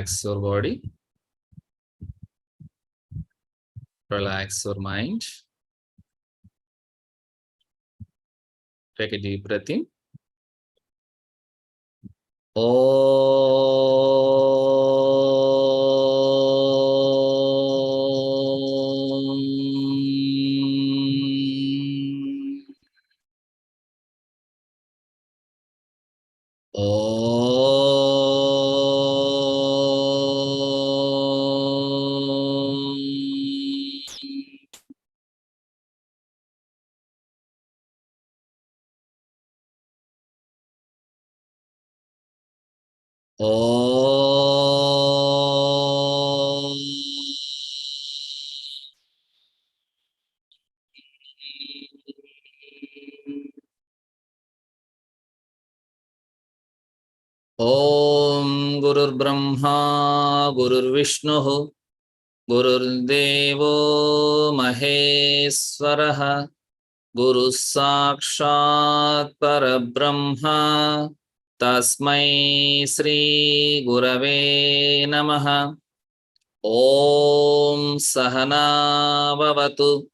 Relax your body. Relax your mind. Take a deep breath in. Om Gurur Brahma Gurur Vishnu Gurur Devo Maheswaraha Guru Sakshat Parabrahma Tasmai Sri Gurave Namaha. Om Sahana Bhavatu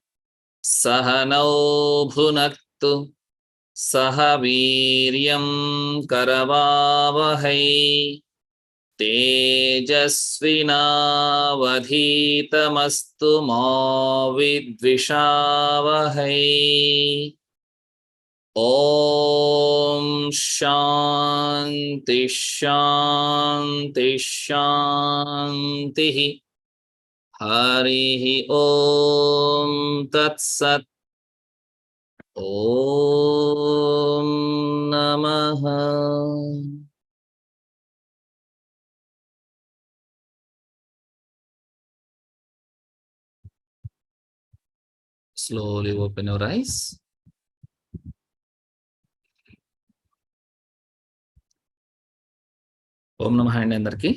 Sahanau Bhunaktu Sahaviryam Karavavahai Tejasvinavadhitamastu ma vidvishavahai. Om Shanti Shanti Shanti. Harihi Om Tat Sat. Om Namaha. Slowly open your eyes. Om Namaha అండి అందరికీ.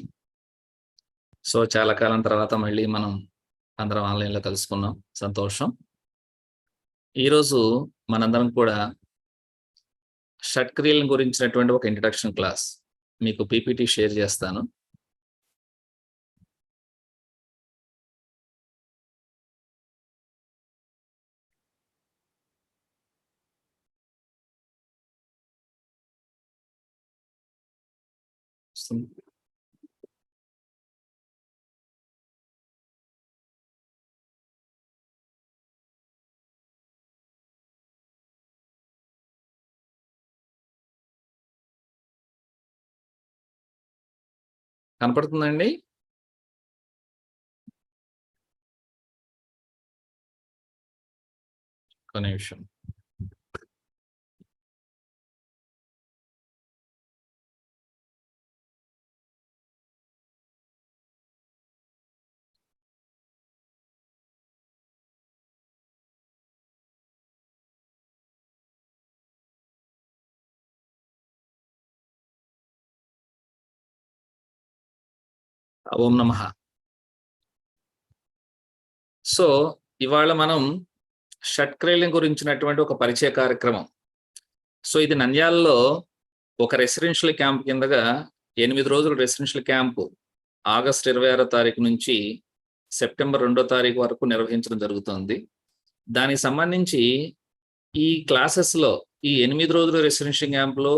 So చాలా కాలం తర్వాత మళ్ళీ మనం అందరం ఆన్లైన్లో కలుసుకున్నాం, సంతోషం. ఈరోజు మనందరం కూడా షట్క్రియల గురించినటువంటి ఒక ఇంట్రడక్షన్ క్లాస్ మీకు పీపీటీ షేర్ చేస్తాను. కనపడుతుందండి? ఒక నిమిషం. ఓం నమః. సో ఇవాళ మనం షట్క్రియల గురించినటువంటి ఒక పరిచయ కార్యక్రమం. సో ఇది నంద్యాలలో ఒక రెసిడెన్షియల్ క్యాంప్ కిందగా 8 రోజుల రెసిడెన్షియల్ క్యాంపు ఆగస్టు 26వ తారీఖు నుంచి సెప్టెంబర్ 2వ తారీఖు వరకు నిర్వహించడం జరుగుతుంది. దానికి సంబంధించి ఈ క్లాసెస్లో ఈ 8 రోజుల రెసిడెన్షియల్ క్యాంప్లో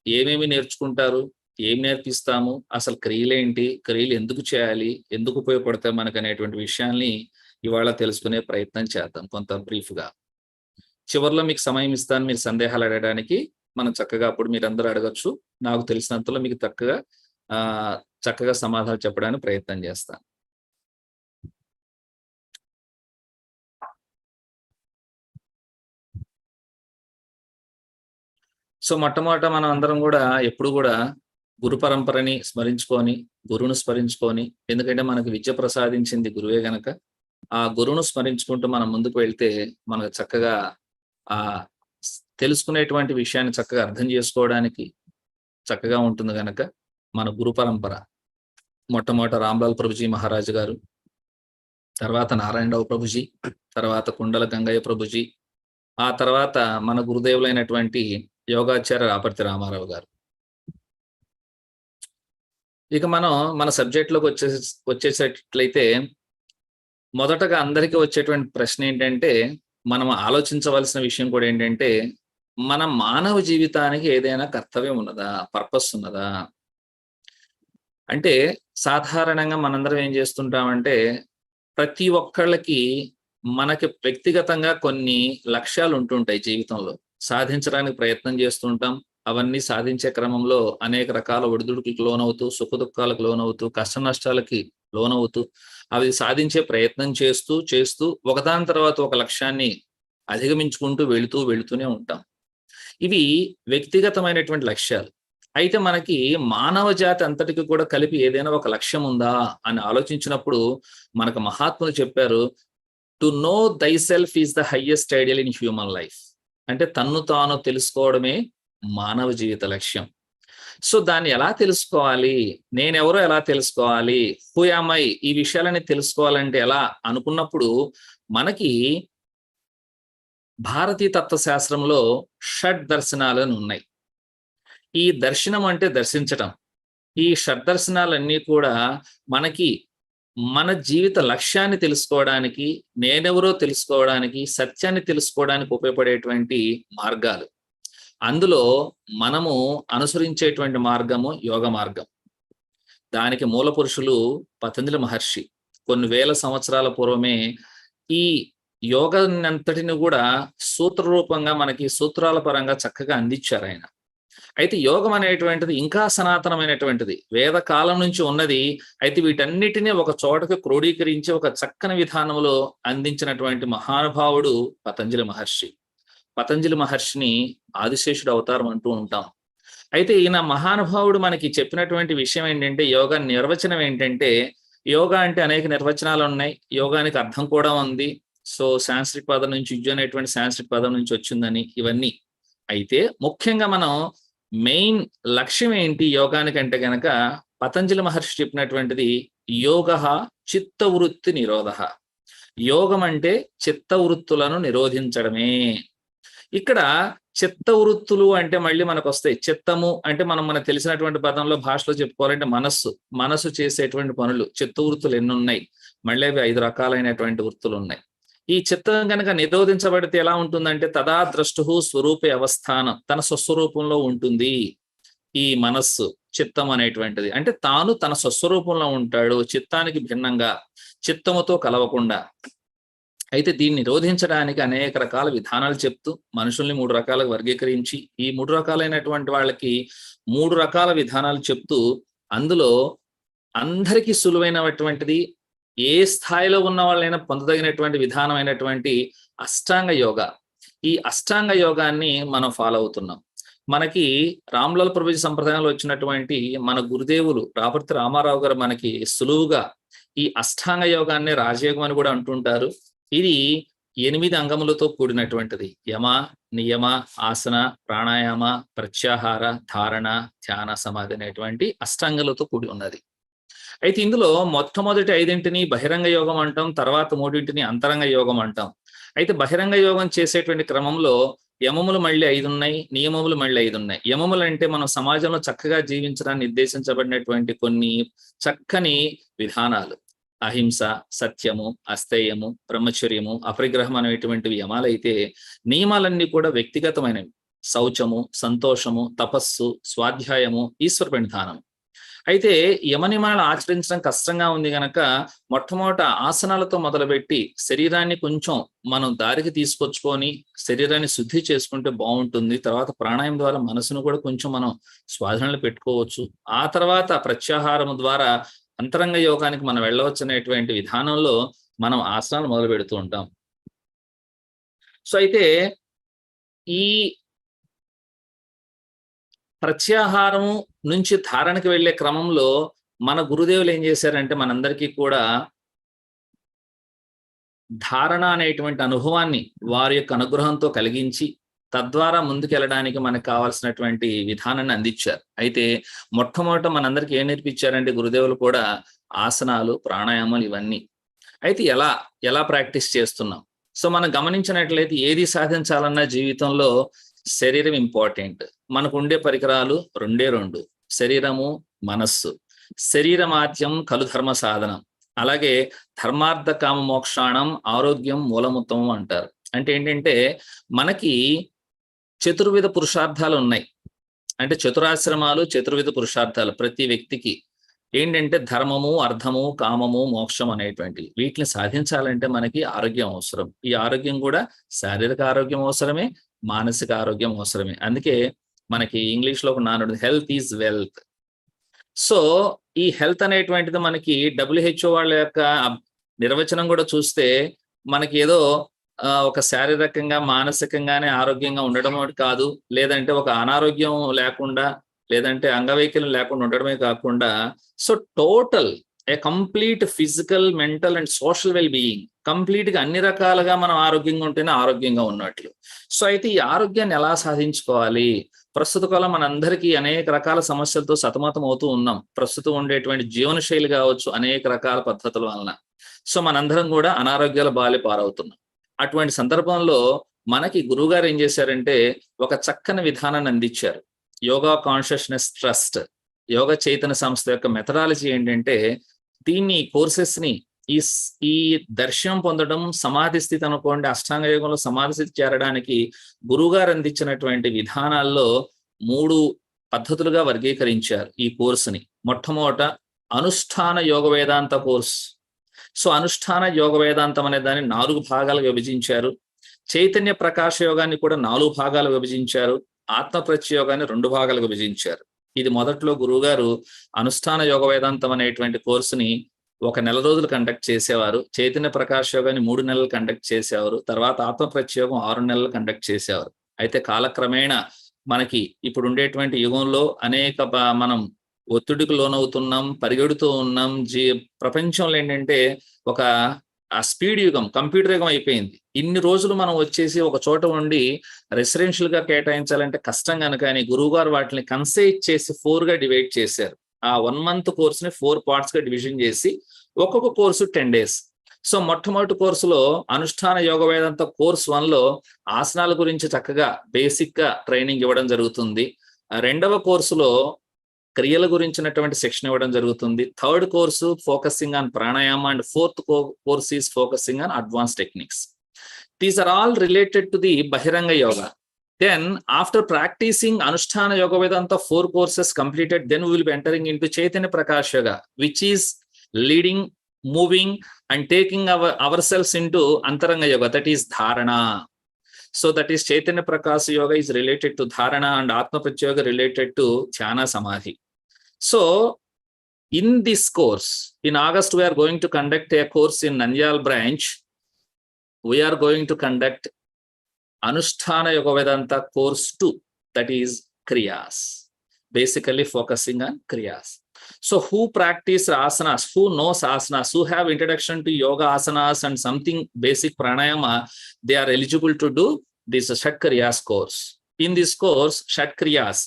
ఏమేమి నేర్చుకుంటారు, ఏం నేర్పిస్తాము, అసలు క్రియలేంటి, క్రియలు ఎందుకు చేయాలి, ఎందుకు ఉపయోగపడతాయి మనకు అనేటువంటి విషయాల్ని ఇవాళ తెలుసుకునే ప్రయత్నం చేద్దాం కొంత బ్రీఫ్గా. చివరిలో మీకు సమయం ఇస్తాను మీరు సందేహాలు అడగడానికి. మనం చక్కగా అప్పుడు మీరందరూ అడగచ్చు. నాకు తెలిసినంతలో మీకు చక్కగా సమాధానం చెప్పడానికి ప్రయత్నం చేస్తాను. సో మొట్టమొదట మనం అందరం కూడా ఎప్పుడు కూడా గురు పరంపరని స్మరించుకొని, గురువును స్మరించుకొని, ఎందుకంటే మనకు విద్య ప్రసాదించింది గురువే గనక ఆ గురువును స్మరించుకుంటూ మనం ముందుకు వెళ్తే మనకు చక్కగా ఆ తెలుసుకునేటువంటి విషయాన్ని చక్కగా అర్థం చేసుకోవడానికి చక్కగా ఉంటుంది గనక మన గురు పరంపర మొట్టమొదట రామ్లాల్ ప్రభుజీ మహారాజు గారు, తర్వాత నారాయణరావు ప్రభుజీ, తర్వాత కుండల గంగయ్య ప్రభుజీ, ఆ తర్వాత మన గురుదేవులైనటువంటి యోగాచార్య రాపర్తి రామారావు గారు. ఇక మనం మన సబ్జెక్ట్లోకి వచ్చేసేట్లయితే మొదటగా అందరికీ వచ్చేటువంటి ప్రశ్న ఏంటంటే, మనం ఆలోచించవలసిన విషయం కూడా ఏంటంటే, మన మానవ జీవితానికి ఏదైనా కర్తవ్యం ఉన్నదా? పర్పస్ ఉన్నదా? అంటే సాధారణంగా మనందరం ఏం చేస్తుంటామంటే, ప్రతి ఒక్కళ్ళకి మనకి వ్యక్తిగతంగా కొన్ని లక్ష్యాలు ఉంటుంటాయి జీవితంలో. సాధించడానికి ప్రయత్నం చేస్తుంటాం. అవన్నీ సాధించే క్రమంలో అనేక రకాల ఒడిదుడుకులకు లోనవుతూ, సుఖదుఖాలకు లోనవుతూ, కష్టనష్టాలకి లోనవుతూ, అవి సాధించే ప్రయత్నం చేస్తూ ఒకదాని తర్వాత ఒక లక్ష్యాన్ని అధిగమించుకుంటూ వెళుతూనే ఉంటాం. ఇవి వ్యక్తిగతమైనటువంటి లక్ష్యాలు. అయితే మనకి మానవ జాతి అంతటికి కూడా కలిపి ఏదైనా ఒక లక్ష్యం ఉందా అని ఆలోచించినప్పుడు మనకు మహాత్ములు చెప్పారు, to know thyself is the highest ideal in human life. అంటే తన్ను తాను తెలుసుకోవడమే మానవ జీవిత లక్ష్యం. సో దాన్ని ఎలా తెలుసుకోవాలి? నేనెవరో ఎలా తెలుసుకోవాలి? Who am I? ఈ విషయాలని తెలుసుకోవాలంటే ఎలా అనుకున్నప్పుడు మనకి భారతీయ తత్వశాస్త్రంలో షడ్ దర్శనాలని ఉన్నాయి. ఈ దర్శనం అంటే దర్శించటం. ఈ షడ్దర్శనాలన్నీ కూడా మనకి మన జీవిత లక్ష్యాన్ని తెలుసుకోవడానికి, నేనెవరో తెలుసుకోవడానికి, సత్యాన్ని తెలుసుకోవడానికి ఉపయోగపడేటువంటి మార్గాలు. అందులో మనము అనుసరించేటువంటి మార్గము యోగ మార్గం. దానికి మూల పురుషులు పతంజలి మహర్షి. కొన్ని వేల సంవత్సరాల పూర్వమే ఈ యోగాన్నంతటిని కూడా సూత్ర రూపంగా మనకి సూత్రాల పరంగా చక్కగా అందించారు ఆయన. అయితే యోగం అనేటువంటిది ఇంకా సనాతనమైనటువంటిది. వేద కాలం నుంచి ఉన్నది. అయితే వీటన్నిటినీ ఒక చోటకి క్రోడీకరించి ఒక చక్కని విధానంలో అందించినటువంటి మహానుభావుడు పతంజలి మహర్షి. పతంజలి మహర్షిని ఆదిశేషుడు అవతారం అంటూ ఉంటాం. అయితే ఈయన మహానుభావుడు మనకి చెప్పినటువంటి విషయం ఏంటంటే, యోగా నిర్వచనం ఏంటంటే, యోగా అంటే అనేక నిర్వచనాలు ఉన్నాయి. యోగానికి అర్థం కూడా ఉంది. సో సాంస్క్రిట్ పదం నుంచి యుజ్ అనేటువంటి సాంస్క్రిట్ పదం నుంచి వచ్చిందని ఇవన్నీ. అయితే ముఖ్యంగా మనం మెయిన్ లక్ష్యం ఏంటి యోగానికి అంటే గనక, పతంజలి మహర్షి చెప్పినటువంటిది యోగః చిత్తవృత్తి నిరోధః. యోగం అంటే చిత్తవృత్తులను నిరోధించడమే. ఇక్కడ చిత్తవృత్తులు అంటే మళ్ళీ మనకు వస్తాయి. చిత్తము అంటే మనకు తెలిసినటువంటి పదంలో భాషలో చెప్పుకోవాలంటే మనసు చేసేటువంటి పనులు. చిత్తవృత్తులు ఎన్ని ఉన్నాయి? మళ్ళీ అవి 5 రకాలైనటువంటి వృత్తులు ఉన్నాయి. ఈ చిత్తం కనుక నిరోధించబడితే ఎలా ఉంటుందంటే, తదా ద్రష్టుః స్వరూపే అవస్థానం, తన స్వస్వరూపంలో ఉంటుంది ఈ మనస్సు, చిత్తం అనేటువంటిది. అంటే తాను తన స్వస్వరూపంలో ఉంటాడు, చిత్తానికి భిన్నంగా, చిత్తముతో కలవకుండా. అయితే దీన్ని నిరోధించడానికి అనేక రకాల విధానాలు చెప్తూ మనుషుల్ని 3 రకాలుగా వర్గీకరించి, ఈ 3 రకాలైనటువంటి వాళ్ళకి 3 రకాల విధానాలు చెప్తూ, అందులో అందరికీ సులువైనటువంటిది, ఏ స్థాయిలో ఉన్న వాళ్ళైనా పొందదగినటువంటి విధానమైనటువంటి అష్టాంగ యోగా. ఈ అష్టాంగ యోగాన్ని మనం ఫాలో అవుతున్నాం. మనకి రామ్లాల్ ప్రభుజీ సంప్రదాయంలో వచ్చినటువంటి మన గురుదేవులు రాపర్తి రామారావు గారు మనకి సులువుగా ఈ అష్టాంగ యోగాన్ని రాజయోగం అని కూడా అంటుంటారు. ఇది 8 అంగములతో కూడినటువంటిది. యమ, నియమ, ఆసన, ప్రాణాయామ, ప్రత్యాహార, ధారణ, ధ్యాన, సమాధి అనేటువంటి అష్టాంగాలతో కూడి ఉన్నది. అయితే ఇందులో మొట్టమొదటి 5 బహిరంగ యోగం అంటాం, తర్వాత 3 అంతరంగ యోగం అంటాం. అయితే బహిరంగ యోగం చేసేటువంటి క్రమంలో యమములు మళ్ళీ 5 ఉన్నాయి, నియమములు మళ్ళీ 5 ఉన్నాయి. యమములు అంటే మనం సమాజంలో చక్కగా జీవించడానికి నిర్దేశించబడినటువంటి కొన్ని చక్కని విధానాలు. అహింస, సత్యము, అస్థేయము, బ్రహ్మచర్యము, అపరిగ్రహం అనేటువంటివి యమాలైతే, నియమాలన్నీ కూడా వ్యక్తిగతమైనవి. శౌచము, సంతోషము, తపస్సు, స్వాధ్యాయము, ఈశ్వర ప్రణిధానం. అయితే యమనియమాలను ఆచరించడం కష్టంగా ఉంది గనక మొట్టమొదట ఆసనాలతో మొదలుపెట్టి శరీరాన్ని కొంచెం మనం దారికి తీసుకొచ్చుకొని శరీరాన్ని శుద్ధి చేసుకుంటే బాగుంటుంది. తర్వాత ప్రాణాయామం ద్వారా మనసును కూడా కొంచెం మనం స్వాధీనంలో పెట్టుకోవచ్చు. ఆ తర్వాత ప్రత్యాహారం ద్వారా అంతరంగ యోగానికి మనం వెళ్ళవచ్చు అనేటువంటి విధానంలో మనం ఆసనాలు మొదలు పెడుతూ ఉంటాం. సో అయితే ఈ ప్రత్యాహారము నుంచి ధారణకి వెళ్ళే క్రమంలో మన గురుదేవులు ఏం చేశారంటే, మనందరికీ కూడా ధారణ అనేటువంటి అనుభవాన్ని వారి యొక్క అనుగ్రహంతో కలిగించి, తద్వారా ముందుకెళ్ళడానికి మనకు కావాల్సినటువంటి విధానాన్ని అందించారు. అయితే మొట్టమొదట మనందరికీ ఏం నేర్పించారంటే గురుదేవులు కూడా ఆసనాలు, ప్రాణాయామాలు ఇవన్నీ. అయితే ఎలా ప్రాక్టీస్ చేస్తున్నాం? సో మనం గమనించినట్లయితే ఏది సాధించాలన్నా జీవితంలో శరీరం ఇంపార్టెంట్. మనకు ఉండే పరికరాలు 2 శరీరము, మనస్సు. శరీరమాద్యం ఖలు ధర్మ సాధనం. అలాగే ధర్మార్థ కామ మోక్షాణం ఆరోగ్యం మూలముత్తమం అంటారు. అంటే ఏంటంటే మనకి చతుర్విధ పురుషార్థాలు ఉన్నాయి. అంటే చతురాశ్రమాలు, చతుర్విధ పురుషార్థాలు ప్రతి వ్యక్తికి ఏంటంటే ధర్మము, అర్థము, కామము, మోక్షం అనేటువంటివి. వీటిని సాధించాలంటే మనకి ఆరోగ్యం అవసరం. ఈ ఆరోగ్యం కూడా శారీరక ఆరోగ్యం అవసరమే, మానసిక ఆరోగ్యం అవసరమే. అందుకే మనకి ఇంగ్లీష్లో ఒక నానుడు హెల్త్ ఈజ్ వెల్త్. సో ఈ హెల్త్ అనేటువంటిది మనకి WHO వాళ్ళ యొక్క నిర్వచనం కూడా చూస్తే మనకి ఏదో ఒక శారీరకంగా మానసికంగానే ఆరోగ్యంగా ఉండడం కాదు, లేదంటే ఒక అనారోగ్యం లేకుండా లేదంటే అంగవైకల్యం లేకుండా ఉండడమే కాకుండా so total A complete physical, mental and social well being, complete గా అన్ని రకాలుగా మనం ఆరోగ్యంగా ఉంటేనే ఆరోగ్యంగా ఉన్నట్లు. సో అయితే ఈ ఆరోగ్యాన్ని ఎలా సాధించుకోవాలి? ప్రస్తుత కాలం మనందరికీ అనేక రకాల సమస్యలతో సతమతం అవుతూ ఉన్నాం. ప్రస్తుతం ఉండేటువంటి జీవన శైలి కావచ్చు, అనేక రకాల పద్ధతుల వలన సో మనందరం కూడా అనారోగ్యాల బాలి పారవుతున్నాం. అటువంటి సందర్భంలో మనకి గురువుగారు ఏం చేశారంటే ఒక చక్కని విధానాన్ని అందించారు. యోగా కాన్షియస్నెస్ ట్రస్ట్, యోగ చైతన్య సంస్థ యొక్క మెథడాలజీ ఏంటంటే దీన్ని కోర్సెస్ ని ఈ దర్శనం పొందడం, సమాధి స్థితి అనుకోండి, అష్టాంగ యోగంలో సమాధి స్థితి చేరడానికి గురువుగారు అందించినటువంటి విధానాల్లో 3 పద్ధతులుగా వర్గీకరించారు ఈ కోర్సుని. మొట్టమొదట అనుష్ఠాన యోగ వేదాంత కోర్స్. సో అనుష్ఠాన యోగ వేదాంతం అనే దాన్ని 4 భాగాలు విభజించారు. చైతన్య ప్రకాశ యోగాన్ని కూడా 4 భాగాలు విభజించారు. ఆత్మ ప్రత్యయోగాన్ని 2 భాగాలు విభజించారు. ఇది మొదట్లో గురువుగారు అనుష్ఠాన యోగ వేదాంతం అనేటువంటి కోర్సుని 1 నెల రోజులు కండక్ట్ చేసేవారు. చైతన్య ప్రకాశ యోగాన్ని 3 నెలలు కండక్ట్ చేసేవారు. తర్వాత ఆత్మ ప్రత్యయోగం 6 నెలలు కండక్ట్ చేసేవారు. అయితే కాలక్రమేణా మనకి ఇప్పుడు ఉండేటువంటి యుగంలో అనేక మనం ఒత్తిడికి లోనవుతున్నాం, పరిగెడుతూ ఉన్నాం. ప్రపంచంలో ఏంటంటే ఒక స్పీడ్ యుగం, కంప్యూటర్ యుగం అయిపోయింది. ఇన్ని రోజులు మనం వచ్చేసి ఒక చోట ఉండి రెసిడెన్షియల్ గా కేటాయించాలంటే కష్టం కనుక అని గురువుగారు వాటిని కన్సైజ్ చేసి 4 గా డివైడ్ చేశారు. ఆ 1 month కోర్సుని 4 parts గా డివిజన్ చేసి ఒక్కొక్క కోర్సు 10 days. సో మొట్టమొదటి కోర్సులో అనుష్ఠాన యోగ వేదాంత కోర్స్ 1లో ఆసనాల గురించి చక్కగా బేసిక్ గా ట్రైనింగ్ ఇవ్వడం జరుగుతుంది. రెండవ కోర్సులో క్రియల గురించినటువంటి శిక్షణ ఇవ్వడం జరుగుతుంది. Third course focusing on pranayama and fourth course is focusing on advance techniques. These are all related to the bahiranga yoga. Then after practicing Anushtana Yoga Vedanta 4 courses completed, then we will be entering into Chaitanya Prakash Yoga, which is leading, moving and taking ourselves into Antaranga Yoga, that is Dharana. So that is Chaitanya Prakash Yoga is related to Dharana and Atma Pratyayoga related to Dhyana Samadhi. So in this course, in August we are going to conduct a course in Nandyal branch. We are going to conduct Anushtana Yoga Vedanta course 2, that is KRIYAS, basically focusing on KRIYAS. So who practice asanas, who knows asanas, who have introduction to yoga asanas and something basic pranayama, they are eligible to do this SHAT KRIYAS course. In this course, SHAT KRIYAS,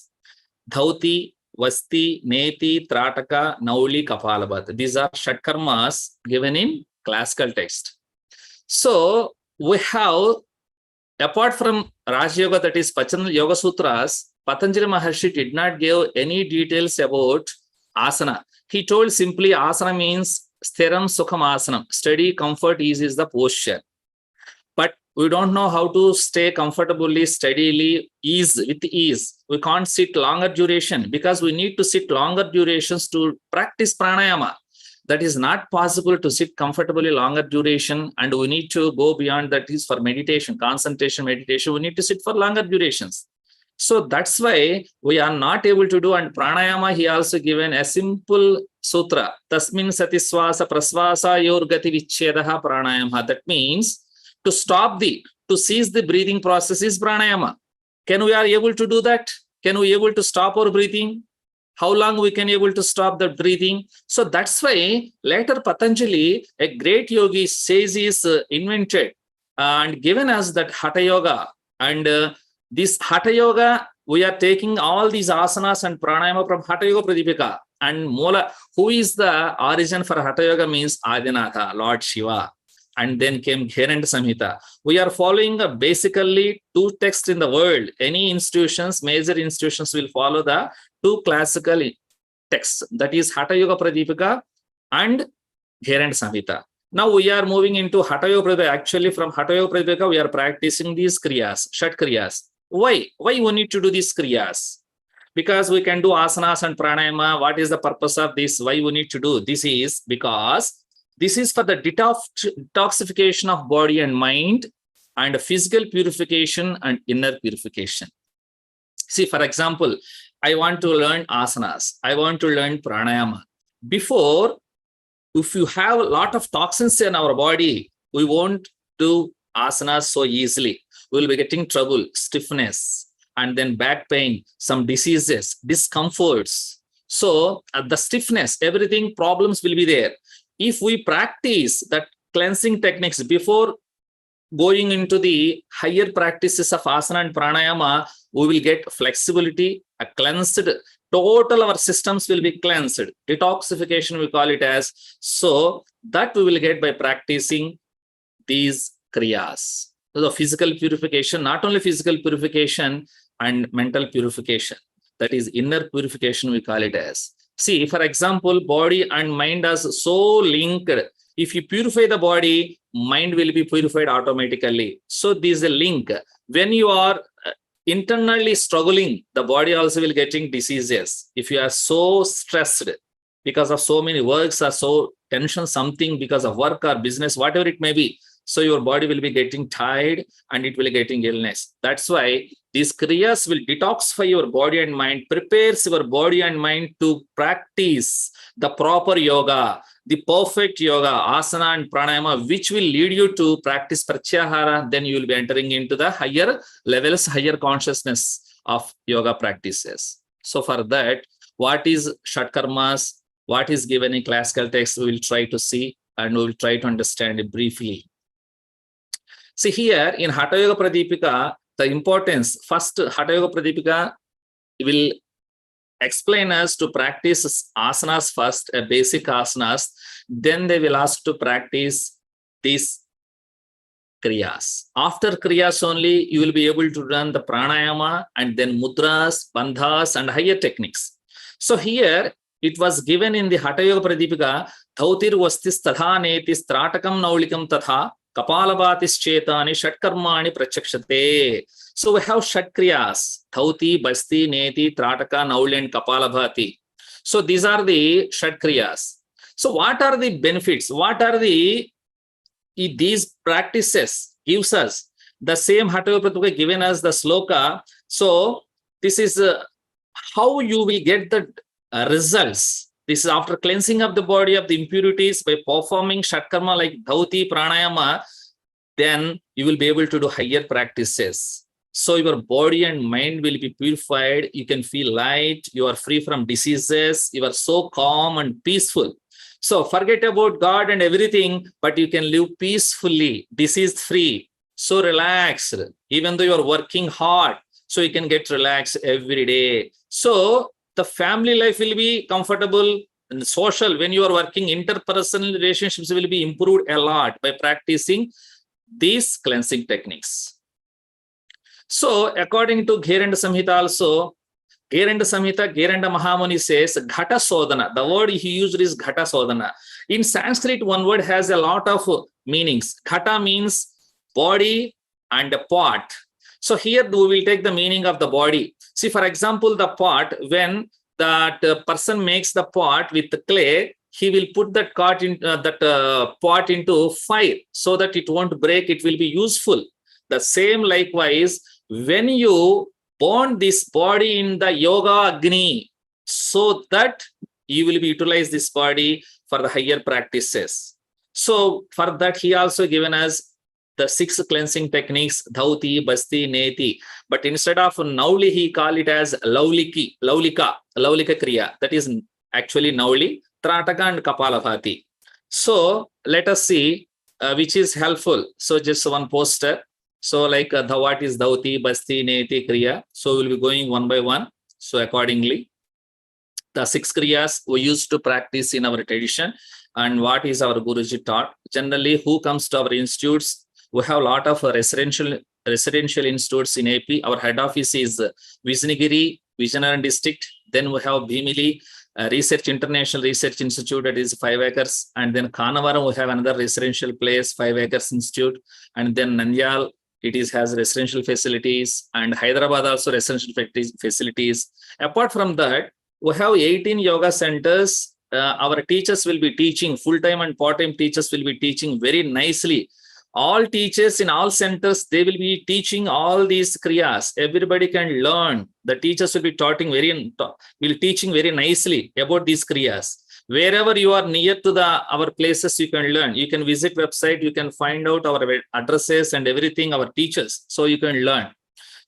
Dhauti, Vasti, Neti, Trataka, Nauli, Kapalabhat. These are SHAT karmas given in classical text. So we have, apart from Raj Yoga, that is Patanjali Yoga Sutras, Patanjali Maharshi did not give any details about asana. He told simply asana means sthiram sukham asanam, steady, comfort, ease is the posture. But we don't know how to stay comfortably, steadily, with ease. We can't sit longer duration because we need to sit longer durations to practice pranayama. That is not possible to sit comfortably longer duration, and we need to go beyond that is for meditation, concentration meditation. We need to sit for longer durations. So that's why we are not able to do. And pranayama, he also given a simple sutra. Tasmin satiswasa prasvasa yorgati vichchedaha pranayama. That means to stop to cease the breathing process is pranayama. Can we are able to do that? Can we able to stop our breathing? How long we can able to stop the breathing? So that's why later Patanjali, a great yogi, says is invented and given us that Hatha Yoga. And this Hatha Yoga, we are taking all these asanas and pranayama from Hatha Yoga Pradipika. And Mola, who is the origin for Hatha Yoga means Adinatha, Lord Shiva. And then came Gheranda Samhita. We are following basically 2 texts in the world. Any institutions, major institutions will follow the 2 classical texts, that is Hatha Yoga Pradipika and Gheranda Samhita. Now we are moving into Hatha Yoga Pradipika. Actually, from Hatha Yoga Pradipika, we are practicing these kriyas, Shat kriyas. Why? Why we need to do these kriyas? Because we can do asanas and pranayama. What is the purpose of this? Why we need to do? This is because this is for the detoxification of body and mind, and physical purification and inner purification. See, for example, I want to learn asanas. I want to learn pranayama. Before, if you have a lot of toxins in our body, we won't do asanas so easily. We will be getting trouble, stiffness, and then back pain, some diseases, discomforts. So the stiffness, everything, problems will be there. If we practice that cleansing techniques before going into the higher practices of asana and pranayama, we will get flexibility, a cleansed, total our systems will be cleansed. Detoxification, we call it as. So that we will get by practicing these kriyas. So the physical purification, not only physical purification and mental purification, that is inner purification, we call it as. See, for example, body and mind are so linked. If you purify the body, mind will be purified automatically. So this is a link. When you are internally struggling, the body also will getting diseases. If you are so stressed because of so many works or so tension, something because of work or business, whatever it may be, so your body will be getting tired and it will be getting illness. That's why these kriyas will detoxify your body and mind, prepares your body and mind to practice the proper yoga, the perfect yoga, asana and pranayama, which will lead you to practice pratyahara. Then you will be entering into the higher levels, higher consciousness of yoga practices. So for that, what is Shat Karmas, what is given in classical text, we will try to see and we will try to understand it briefly. See here in Hatha Yoga Pradipika, the importance, first Hatha Yoga Pradipika will explain us to practice asanas first, basic asanas, then they will ask to practice these kriyas. After kriyas only, you will be able to run the pranayama and then mudras, bandhas and higher techniques. So here it was given in the Hatha Yoga Pradipika, Dhautir vastis tatha netis tratakam naulikam tatha kapalabatis chetani shatkarmani prachakshate. So we have Shat kriyas, Dhauti, Basti, Neti, Trataka, Nauli and Kapalabhati. So these are the Shat kriyas. So what are the benefits? What are these practices gives us? The same Hatha Yoga Pradipika given us the sloka. So this is how you will get the results. This is after cleansing of the body of the impurities by performing Shat karma like Dhauti, Pranayama, then you will be able to do higher practices. So your body and mind will be purified. You can feel light. You are free from diseases. You are so calm and peaceful. So forget about God and everything, but you can live peacefully, disease free, so relaxed, even though you are working hard. So you can get relaxed every day. So the family life will be comfortable and social. When you are working, interpersonal relationships will be improved a lot by practicing these cleansing techniques. So according to Gheranda Samhita also, Gheranda Samhita, Gheranda Mahamuni says Ghata Sodhana. The word he used is Ghata Sodhana. In Sanskrit, one word has a lot of meanings. Ghata means body and a pot. So here we will take the meaning of the body. See, for example, the pot, when that person makes the pot with the clay, he will put that pot into fire so that it won't break. It will be useful. The same likewise, when you burn this body in the yoga agni, so that you will be utilize this body for the higher practices. So for that, he also given us the 6 cleansing techniques, Dhauti, Basti, Neti. But instead of Nauli, he call it as Laulika Kriya. That is actually Nauli, Trataka and Kapalabhati. So let us see which is helpful. So just one poster. So like what is Dhauti, Basti, Neti, Kriya. So we'll be going one by one. So accordingly, the 6 Kriyas we used to practice in our tradition and what is our Guruji taught. Generally, who comes to our institutes, we have a lot of residential institutes in AP. Our head office is Vizianagiri, Vizianagaram district. Then we have Bhimili, Research International Research Institute, that is 5 acres. And then Kanavaram, we have another residential place, 5 acres institute. And then Nandyal, has residential facilities, and Hyderabad also residential facilities. Apart from that, we have 18 yoga centers. Our teachers will be teaching, full-time and part-time teachers will be teaching very nicely. All teachers in all centers, they will be teaching all these kriyas. Everybody can learn. The teachers will be teaching very nicely about these kriyas. Wherever you are near to our places, you can learn. You can visit website, you can find out our addresses and everything, our teachers, so you can learn.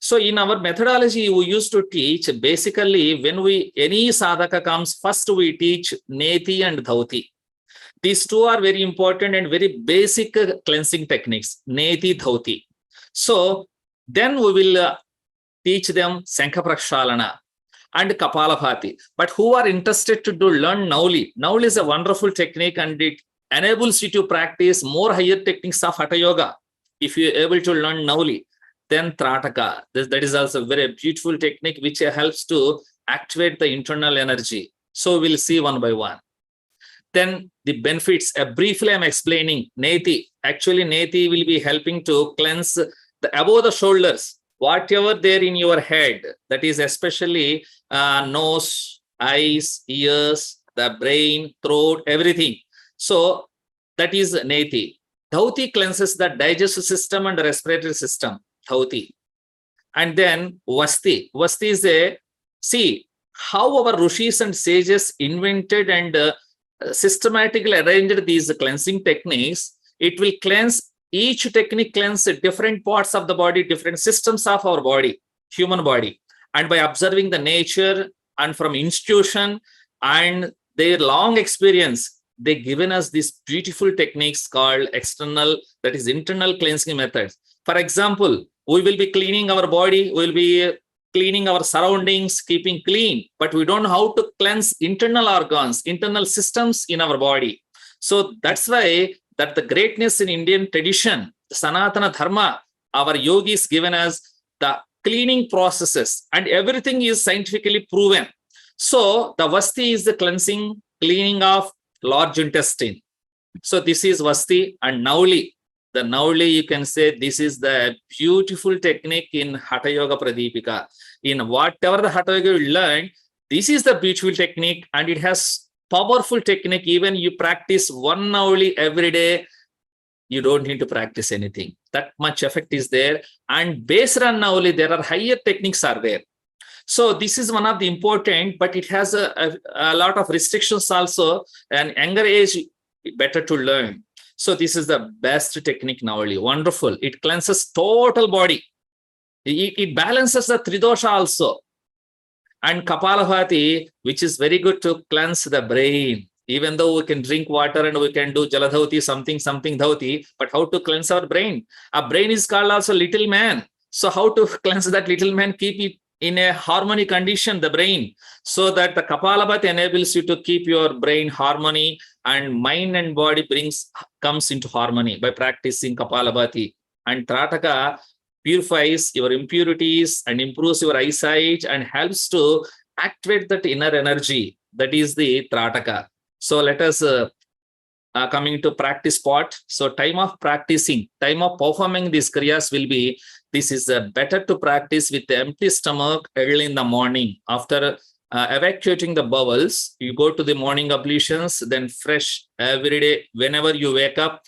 So in our methodology, we used to teach, basically when any sadhaka comes, first we teach neti and dhauti. These two are very important and very basic cleansing techniques, neti, dhauti. So then we will teach them Sankha Prakshalana and Kapalabhati. But who are interested to learn Nauli? Nauli is a wonderful technique, and it enables you to practice more higher techniques of Hatha Yoga. If you are able to learn Nauli, then Trataka. That is also a very beautiful technique which helps to activate the internal energy. So we'll see one by one. Then the benefits, briefly I'm explaining neti. Actually, neti will be helping to cleanse above the shoulders, whatever there in your head, that is especially nose, eyes, ears, the brain, throat, everything. So that is neti. Dhauti cleanses the digestive system and the respiratory system, dhauti. And then vasti. Vasti is see how our rishis and sages invented and systematically arranged these cleansing techniques. It will cleanse, each technique cleanses different parts of the body, different systems of our body, human body. And by observing the nature and from institution and their long experience, they given us these beautiful techniques called external, that is internal cleansing methods. For example, we will be cleaning our body, we will be cleaning our surroundings, keeping clean, but we don't know how to cleanse internal organs, internal systems in our body. So that's why that the greatness in Indian tradition, Sanatana Dharma, our yogis given us the cleaning processes, and everything is scientifically proven. So the Vasti is the cleaning of large intestine. So this is Vasti. And Nauli. The Nauli, you can say this is the beautiful technique in Hatha Yoga Pradipika. In whatever the Hatha Yoga you learn, this is the beautiful technique, and it has powerful technique. Even you practice one Nauli every day, you don't need to practice anything. That much effect is there. And based on Nauli, there are higher techniques are there. So this is one of the important, but it has a lot of restrictions also. And younger age, better to learn. So this is the best technique Nauli. Wonderful. It cleanses total body. It balances the Tridosha also. And Kapalabhati, which is very good to cleanse the brain. Even though we can drink water and we can do Jaladhauti, something dhauti, but how to cleanse our brain? Our brain is called also little man. So how to cleanse that little man, keep it in a harmony condition, the brain, so that the Kapalabhati enables you to keep your brain harmony, and mind and body comes into harmony by practicing Kapalabhati. And Trataka purifies your impurities and improves your eyesight and helps to activate that inner energy. That is the Trataka. So let us coming to practice part. So time of practicing, time of performing these kriyas will be, this is better to practice with the empty stomach early in the morning. After evacuating the bowels, you go to the morning ablutions, then fresh every day. Whenever you wake up,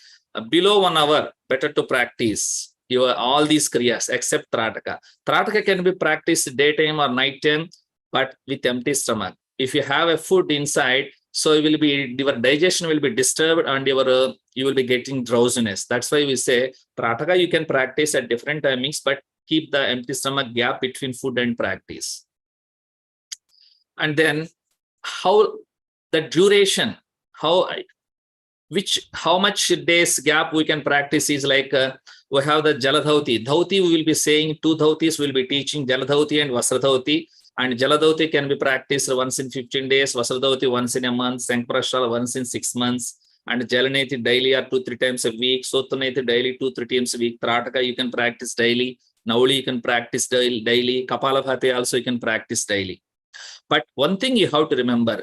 below 1 hour, better to practice all these kriyas except Trataka. Trataka can be practiced daytime or nighttime, but with empty stomach. If you have a food inside, so your digestion will be disturbed and you will be getting drowsiness. That's why we say Trataka you can practice at different timings, but keep the empty stomach gap between food and practice. And then how the duration, how much days gap we can practice is like we have the Jaladhauti. Dhauti we will be saying 2 dhautis will be teaching, Jaladhauti and Vasradhauti. And Jaladhauti can be practiced once in 15 days, Vasradhauti once in a month, Sankprashal once in 6 months, and Jalaneti daily or 2-3 times a week, Sotaneti daily 2-3 times a week, Trataka you can practice daily, Nauli you can practice daily, Kapalabhati also you can practice daily. But one thing you have to remember,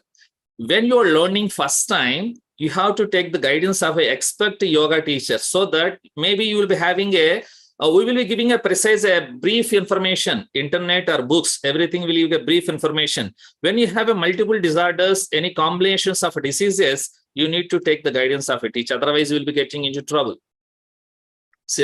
when you are learning first time, you have to take the guidance of an expert yoga teacher, so that maybe you will be having we will be giving a precise, brief information, internet or books, everything will give a brief information. When you have a multiple disorders, any combinations of diseases, you need to take the guidance of a teacher. Otherwise, you will be getting into trouble. So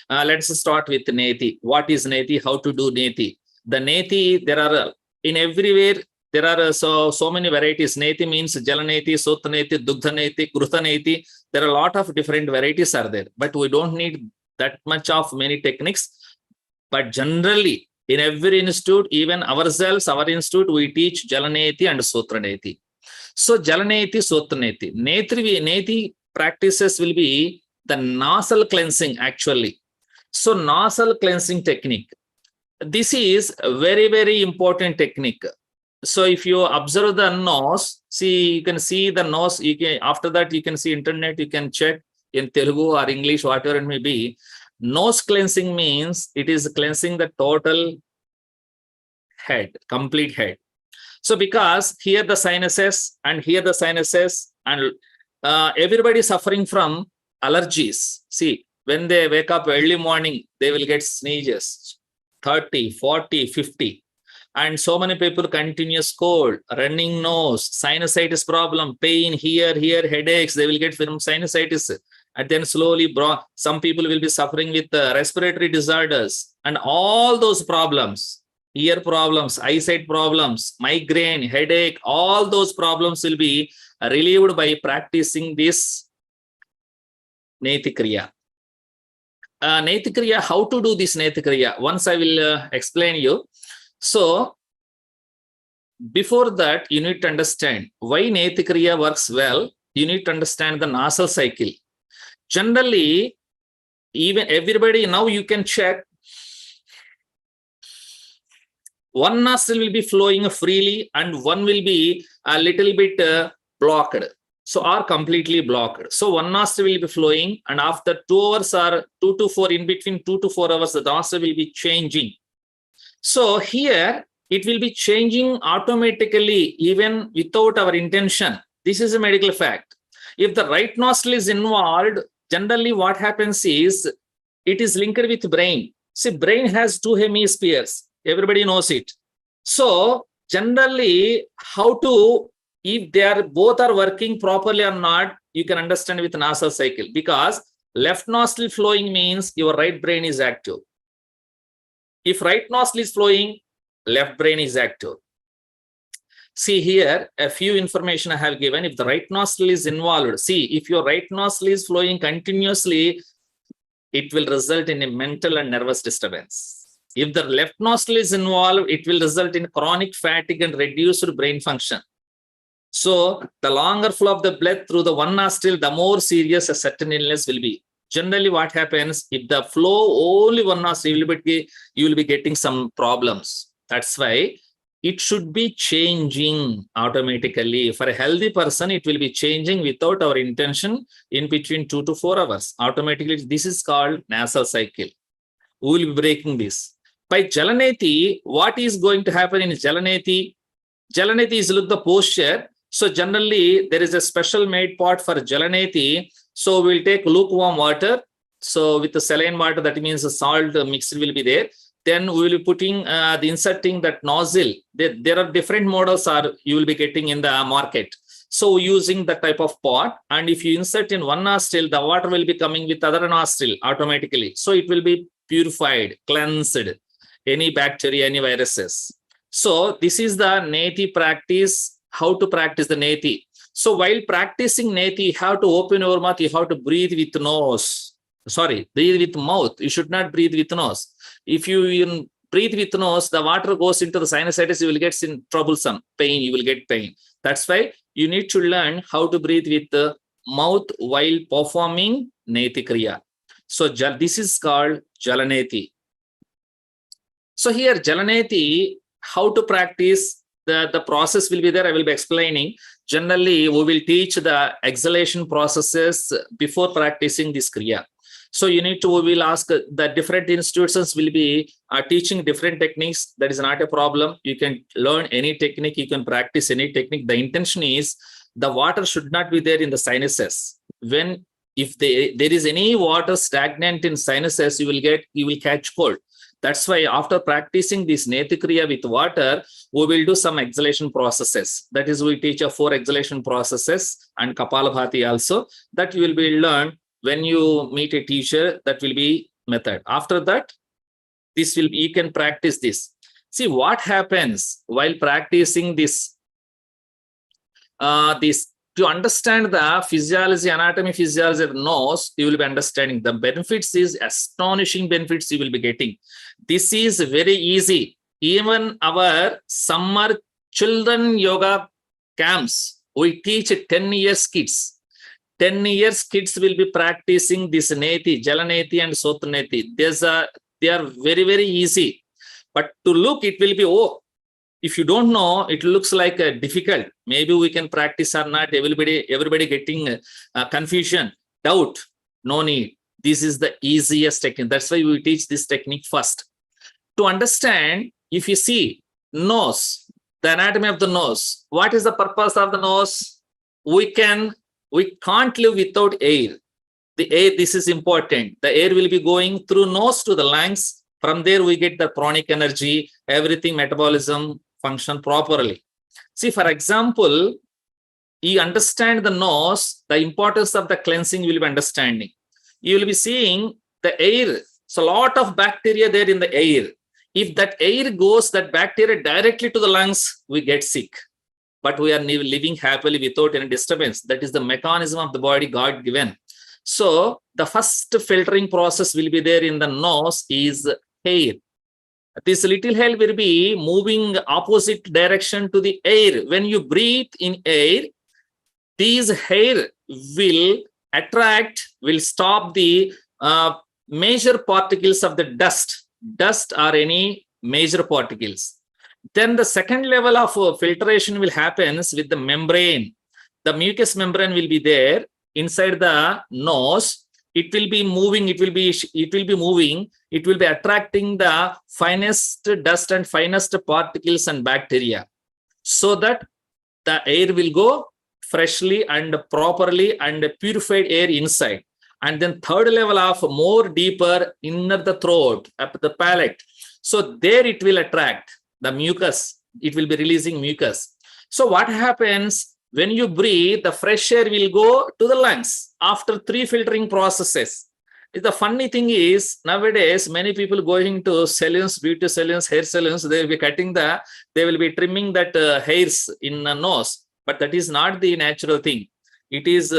let's start with Neti. What is Neti? How to do Neti? The Neti, there are in everywhere, there are so many varieties. Neti means Jalaneti, Sotaneti, Dugdhaneti, Kruthaneti. There are a lot of different varieties are there, but we don't need that much of many techniques. But generally, in every institute, even ourselves, our institute, we teach Jalaneti and Sotraneti. So Jalaneti, Sotraneti. Neti practices will be the nasal cleansing actually. So nasal cleansing technique. This is a very, very important technique. So if you observe the nose, see, you can see the nose. You can, after that, you can see internet, you can check in Telugu or English, whatever it may be. Nose cleansing means it is cleansing the total head, complete head. So because here the sinuses and here the sinuses, and everybody suffering from allergies. See, when they wake up early morning, they will get sneezes, 30, 40, 50. And so many people continuous cold, running nose, sinusitis problem, pain here, headaches, they will get from sinusitis. And then slowly, some people will be suffering with respiratory disorders and all those problems, ear problems, eyesight problems, migraine, headache, all those problems will be relieved by practicing this Neti Kriya. Neti Kriya, how to do this Neti Kriya? Once I will explain you. So, before that, you need to understand why Neti Kriya works well. You need to understand the nasal cycle. Generally, even everybody, now you can check, one nostril will be flowing freely and one will be a little bit blocked. So, are completely blocked. So, one nostril will be flowing, and after 2 hours or 2 to 4, in between 2 to 4 hours, the nostril will be changing. So, here it will be changing automatically, even without our intention. This is a medical fact. If the right nostril is involved, generally what happens is it is linked with brain. See, brain has 2 hemispheres. Everybody knows it. So, generally, how to, if they are both are working properly or not, you can understand with nasal cycle, because left nostril flowing means your right brain is active. If right nostril is flowing, left brain is active. See here, a few information I have given. If the right nostril is involved, see, if your right nostril is flowing continuously, it will result in a mental and nervous disturbance. If the left nostril is involved, it will result in chronic fatigue and reduced brain function. So, the longer flow of the blood through the one nostril, the more serious a certain illness will be. Generally, what happens, if the flow only one nostril, you will be getting some problems. That's why it should be changing automatically. For a healthy person, it will be changing without our intention in between 2 to 4 hours. Automatically, this is called nasal cycle. We will be breaking this. By Jalaneti, what is going to happen in Jalaneti? Jalaneti is look the posture. So generally, there is a special made pot for Jalaneti. So we'll take lukewarm water. So with the saline water, that means the salt mixed will be there. Then we will be putting inserting that nozzle. There are different models you will be getting in the market. So using that type of pot, and if you insert in one nostril, the water will be coming with other nostril automatically. So it will be purified, cleansed, any bacteria, any viruses. So this is the Neti practice, how to practice the Neti. So while practicing Neti, you have to open your mouth, you have to breathe with nose. Sorry, breathe with mouth. You should not breathe with nose. If you breathe with nose, the water goes into the sinusitis, you will get troublesome pain, you will get pain. That's why you need to learn how to breathe with the mouth while performing Neti Kriya. So this is called Jalaneti. So here Jalaneti, how to practice, the process will be there. I will be explaining. Generally, we will teach the exhalation processes before practicing this Kriya. So you need to, we will ask the different institutions will be teaching different techniques. That is not a problem. You can learn any technique, you can practice any technique. The intention is the water should not be there in the sinuses. When if there is any water stagnant in sinuses, you will catch cold. That's why after practicing this Neti Kriya with water, we will do some exhalation processes. That is, we teach 4 exhalation processes and Kapalabhati also. That you will be learned when you meet a teacher. That will be method. After that, this will be, you can practice this. See what happens while practicing this. To understand the physiology, anatomy, physiology of the nose, you will be understanding the benefits. Is astonishing benefits you will be getting. This is very easy. Even our summer children yoga camps, we teach 10 years kids. 10 years kids will be practicing this Neti, Jalaneti and Sotraneti. They are very, very easy. But to look, it will be, if you don't know, it looks like difficult. Maybe we can practice or not. Everybody getting confusion, doubt. No need. This is the easiest technique. That's why we teach this technique first. To understand, if you see nose, the anatomy of the nose, what is the purpose of the nose? We can't live without air. The air, this is important. The air will be going through nose to the lungs. From there, we get the pranic energy, everything, metabolism function properly. See, for example, you understand the nose, the importance of the cleansing will be understanding. You will be seeing the air. So a lot of bacteria there in the air. If that air goes, that bacteria directly to the lungs, we get sick. But we are living happily without any disturbance. That is the mechanism of the body God given. So the first filtering process will be there in the nose is hair. This little hair will be moving opposite direction to the air. When you breathe in air, these hair will attract, will stop the major particles of the dust or any major particles. Then the second level of filtration will happen with the membrane. The mucous membrane will be there inside the nose. It will be moving, it will be attracting the finest dust and finest particles and bacteria, so that the air will go freshly and properly and purified air inside. And then third level of more deeper inner the throat, up the palate. So there it will attract the mucus. It will be releasing mucus. So what happens? When you breathe, the fresh air will go to the lungs after 3 filtering processes. The funny thing is, nowadays, many people going to salons, beauty salons, hair salons, they will be they will be trimming that hairs in the nose. But that is not the natural thing. It is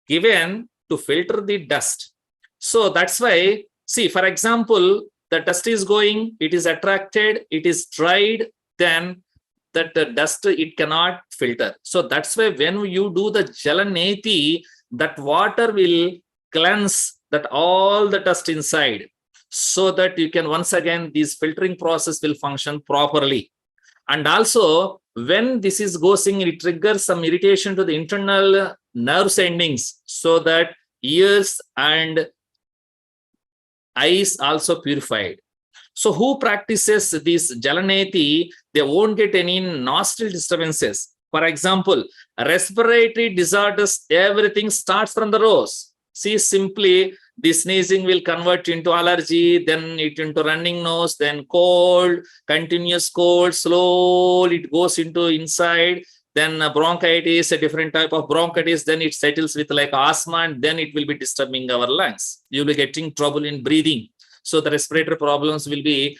given to filter the dust. So that's why, see, for example, the dust is going, it is attracted, it is dried, then that dust it cannot filter. So that's why when you do the Jalaneti, that water will cleanse that all the dust inside, so that you can once again this filtering process will function properly. And also when this is going, it triggers some irritation to the internal nerve endings, so that ears and eyes also purified. So who practices this Jalaneti, they won't get any nostril disturbances. For example, respiratory disorders, everything starts from the nose. See, simply the sneezing will convert into allergy, then it into running nose, then cold, continuous cold, slowly it goes into inside, then bronchitis, a different type of bronchitis, then it settles with like asthma, and then it will be disturbing our lungs. You'll be getting trouble in breathing. So the respiratory problems will be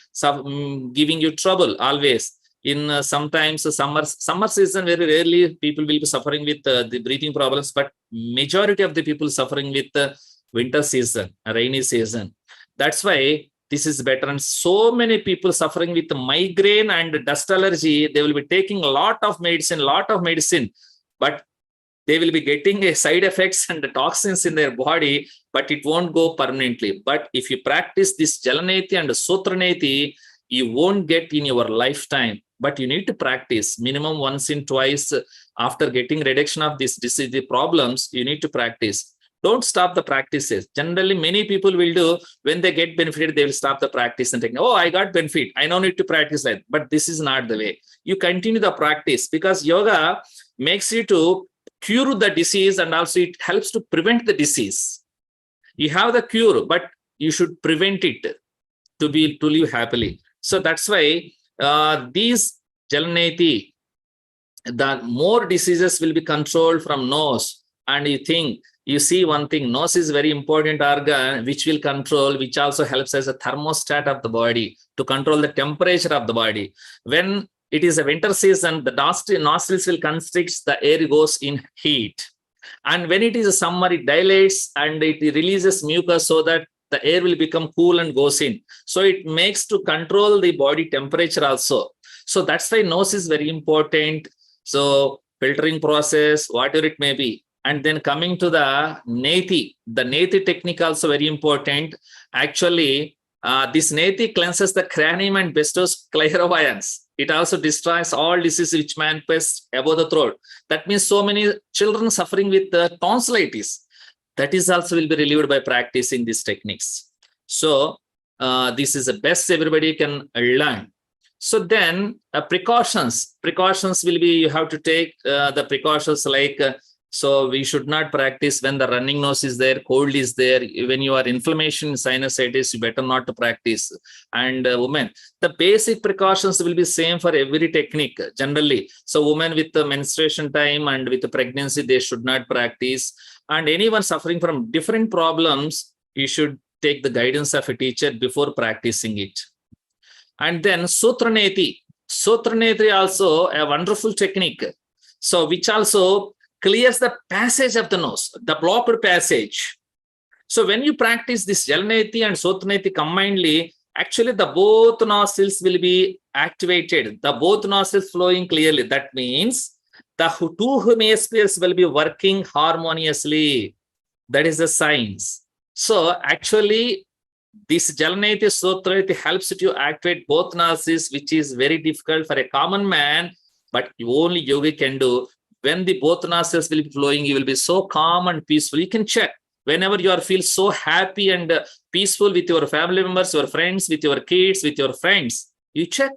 giving you trouble always. In sometimes summer season, very rarely people will be suffering with the breathing problems, but majority of the people suffering with winter season, rainy season. That's why this is better. And so many people suffering with migraine and dust allergy, they will be taking a lot of medicine, but they will be getting a side effects and the toxins in their body, but it won't go permanently. But if you practice this Jalaneti and Sotraneti, you won't get in your lifetime. But you need to practice minimum once in twice after getting reduction of this disease, the problems, you need to practice. don't stop the practices. Generally, many people will do, when they get benefited, they will stop the practice and think, oh, I got benefit, I no need to practice that. But this is not the way. You continue the practice, because yoga makes you to cure the disease, and also it helps to prevent the disease. You have the cure, but you should prevent it to live happily. So that's why these Jalaneti, the more diseases will be controlled from nose. And you see one thing, nose is very important organ which will control, which also helps as a thermostat of the body to control the temperature of the body. When it is a winter season, the nostrils will constrict, the air goes in heat. And when it is a summer, it dilates and it releases mucus so that the air will become cool and goes in. So it makes to control the body temperature also. So that's why nose is very important. So filtering process, whatever it may be. And then coming to the Neti technique also very important. Actually, this Neti cleanses the cranium and bestows clairvoyance. It also destroys all diseases which manifest above the throat. That means so many children suffering with tonsillitis, that is also will be relieved by practicing these techniques. So this is the best everybody can learn. So then precautions will be, you have to take the precautions like, so we should not practice when the running nose is there, cold is there. When you are inflammation, sinusitis, you better not to practice. And women, the basic precautions will be same for every technique generally. So women with the menstruation time and with the pregnancy, they should not practice. And anyone suffering from different problems, you should take the guidance of a teacher before practicing it. And then Sutraneti also a wonderful technique. So which also clears the passage of the nose, the blocked passage. So when you practice this Jalaneti and Sutraneti combinedly, actually the both nostrils will be activated, the both nostrils flowing clearly. That means the two hemispheres will be working harmoniously. That is the science. So actually, this Jalaneti Sutraneti helps you to activate both nostrils, which is very difficult for a common man, but only yogi can do. When the both nostrils will be flowing, you will be so calm and peaceful. You can check whenever you feel so happy and peaceful with your family members, your friends, with your kids, with your friends. You check.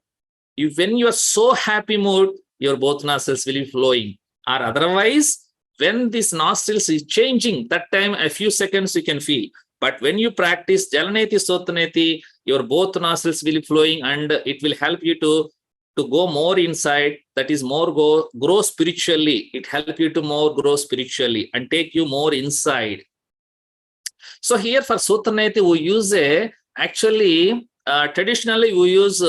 When you are so happy mood, your both nostrils will be flowing. Or otherwise, when this nostrils is changing, that time a few seconds you can feel. But when you practice Jalaneti Sutraneti, your both nostrils will be flowing, and it will help you to go more inside, that is more grow spiritually. It helps you to more grow spiritually and take you more inside. So here for Sutraneti, we use traditionally we use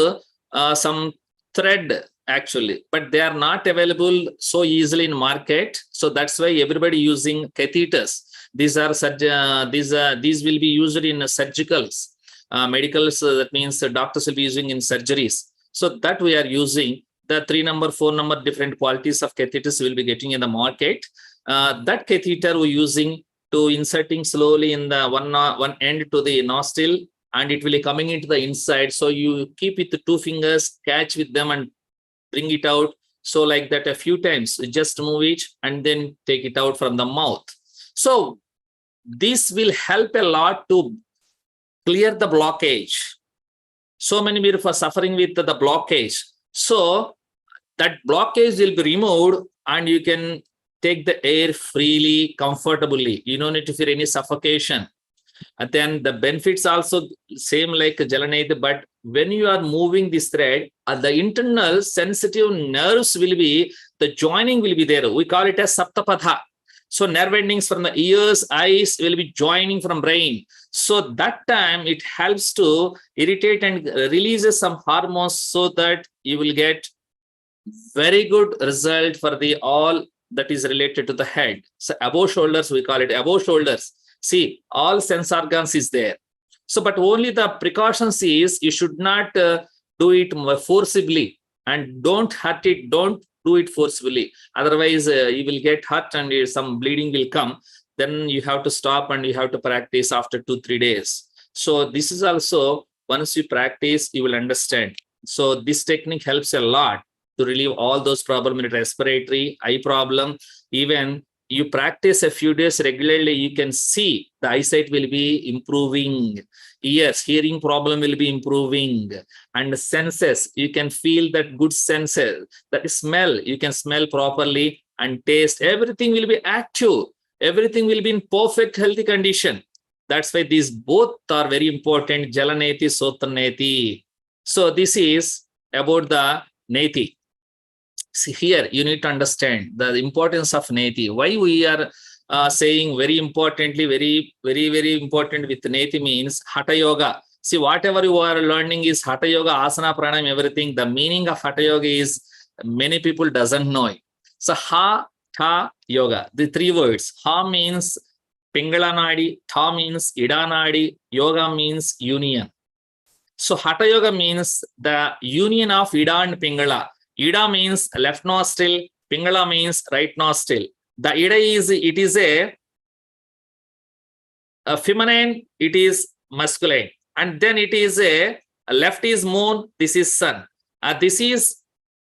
some thread actually, but they are not available so easily in market. So that's why everybody using catheters. These will be used in surgicals, medicals. That means the doctors will be using in surgeries. So that we are using the 3 number, 4 number different qualities of catheters will be getting in the market. That catheter we're using to inserting slowly in the one end to the nostril, and it will be coming into the inside. So you keep with the 2 fingers, catch with them and bring it out. So like that a few times, just move it and then take it out from the mouth. So this will help a lot to clear the blockage. So many people are suffering with the blockage. So that blockage will be removed and you can take the air freely, comfortably. You don't need to feel any suffocation. And then the benefits also same like Jalaneti, but when you are moving this thread, the internal sensitive nerves will be, the joining will be there. We call it as Saptapadha. So nerve endings from the ears, eyes will be joining from brain. So that time it helps to irritate and releases some hormones so that you will get very good result for the all that is related to the head. So above shoulders, we call it above shoulders. See, all sense organs is there. So, but only the precautions is you should not do it forcibly and don't hurt it. Don't do it forcefully. Otherwise, you will get hurt and some bleeding will come. Then you have to stop and you have to practice after 2-3 days. So this is also, once you practice, you will understand. So this technique helps a lot to relieve all those problems in respiratory, eye problem, even you practice a few days regularly, you can see the eyesight will be improving. Ears, hearing problem will be improving. And senses, you can feel that good senses. That smell, you can smell properly, and taste. Everything will be active. Everything will be in perfect healthy condition. That's why these both are very important. Jalaneti, Sotaneti. So this is about the Neti. See, here you need to understand the importance of Neti. Why we are saying very importantly, very important with Neti means Hatha Yoga. See, whatever you are learning is Hatha Yoga, Asana, Pranayam, everything. The meaning of Hatha Yoga is many people doesn't know it. So Hatha Yoga, the three words. Ha means Pingala Nadi, Tha means Ida Nadi, Yoga means union. So Hatha Yoga means the union of Ida and Pingala. Ida means left nostril, Pingala means right nostril. The Ida is, it is a feminine, it is masculine. And then it is a left is moon, this is sun. This is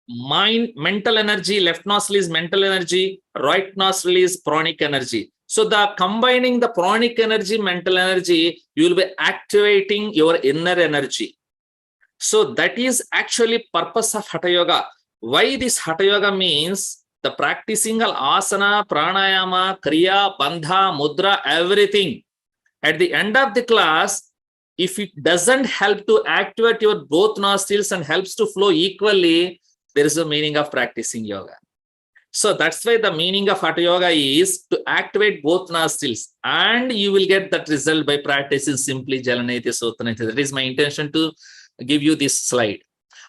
mind, mental energy, left nostril is mental energy, right nostril is pranic energy. So the combining the pranic energy, mental energy, you will be activating your inner energy. So that is actually purpose of Hatha Yoga. Why this Hatha Yoga means the practicing of asana, pranayama, kriya, bandha, mudra, everything. At the end of the class, if it doesn't help to activate your both nostrils and helps to flow equally, there is a meaning of practicing yoga. So that's why the meaning of Hatha Yoga is to activate both nostrils, and you will get that result by practicing simply Jalaneti, Sotaneti. That is my intention to give you this slide.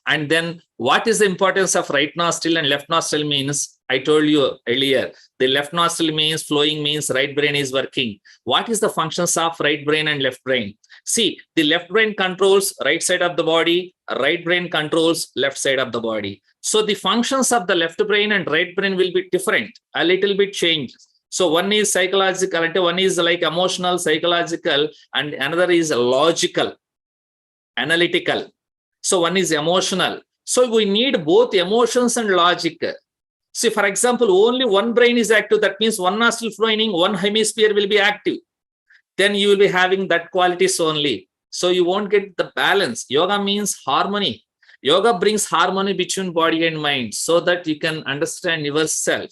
And then what is the importance of right nostril and left nostril means, I told you earlier, the left nostril means flowing, means right brain is working. What is the functions of right brain and left brain? See, the left brain controls right side of the body, right brain controls left side of the body. So the functions of the left brain and right brain will be different, a little bit changed. So one is psychological, one is like emotional, psychological, and another is logical, analytical. So one is emotional. So we need both emotions and logic. See, for example, only one brain is active. That means one nostril flowing, one hemisphere will be active. Then you will be having that qualities only. So you won't get the balance. Yoga means harmony. Yoga brings harmony between body and mind so that you can understand yourself.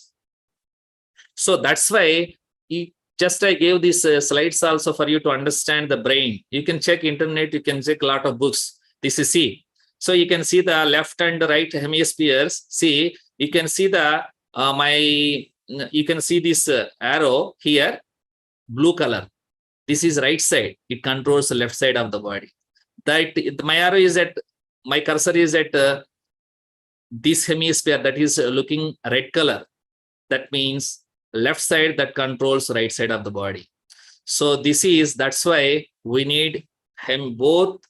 So that's why I gave these slides also for you to understand the brain. You can check internet, you can check a lot of books. This is C. So you can see the left and right hemispheres. See, you can see the you can see this arrow here, blue color. This is right side. It controls the left side of the body. That my arrow is at, my cursor is at this hemisphere that is looking red color. That means left side that controls right side of the body. So this is, that's why we need him both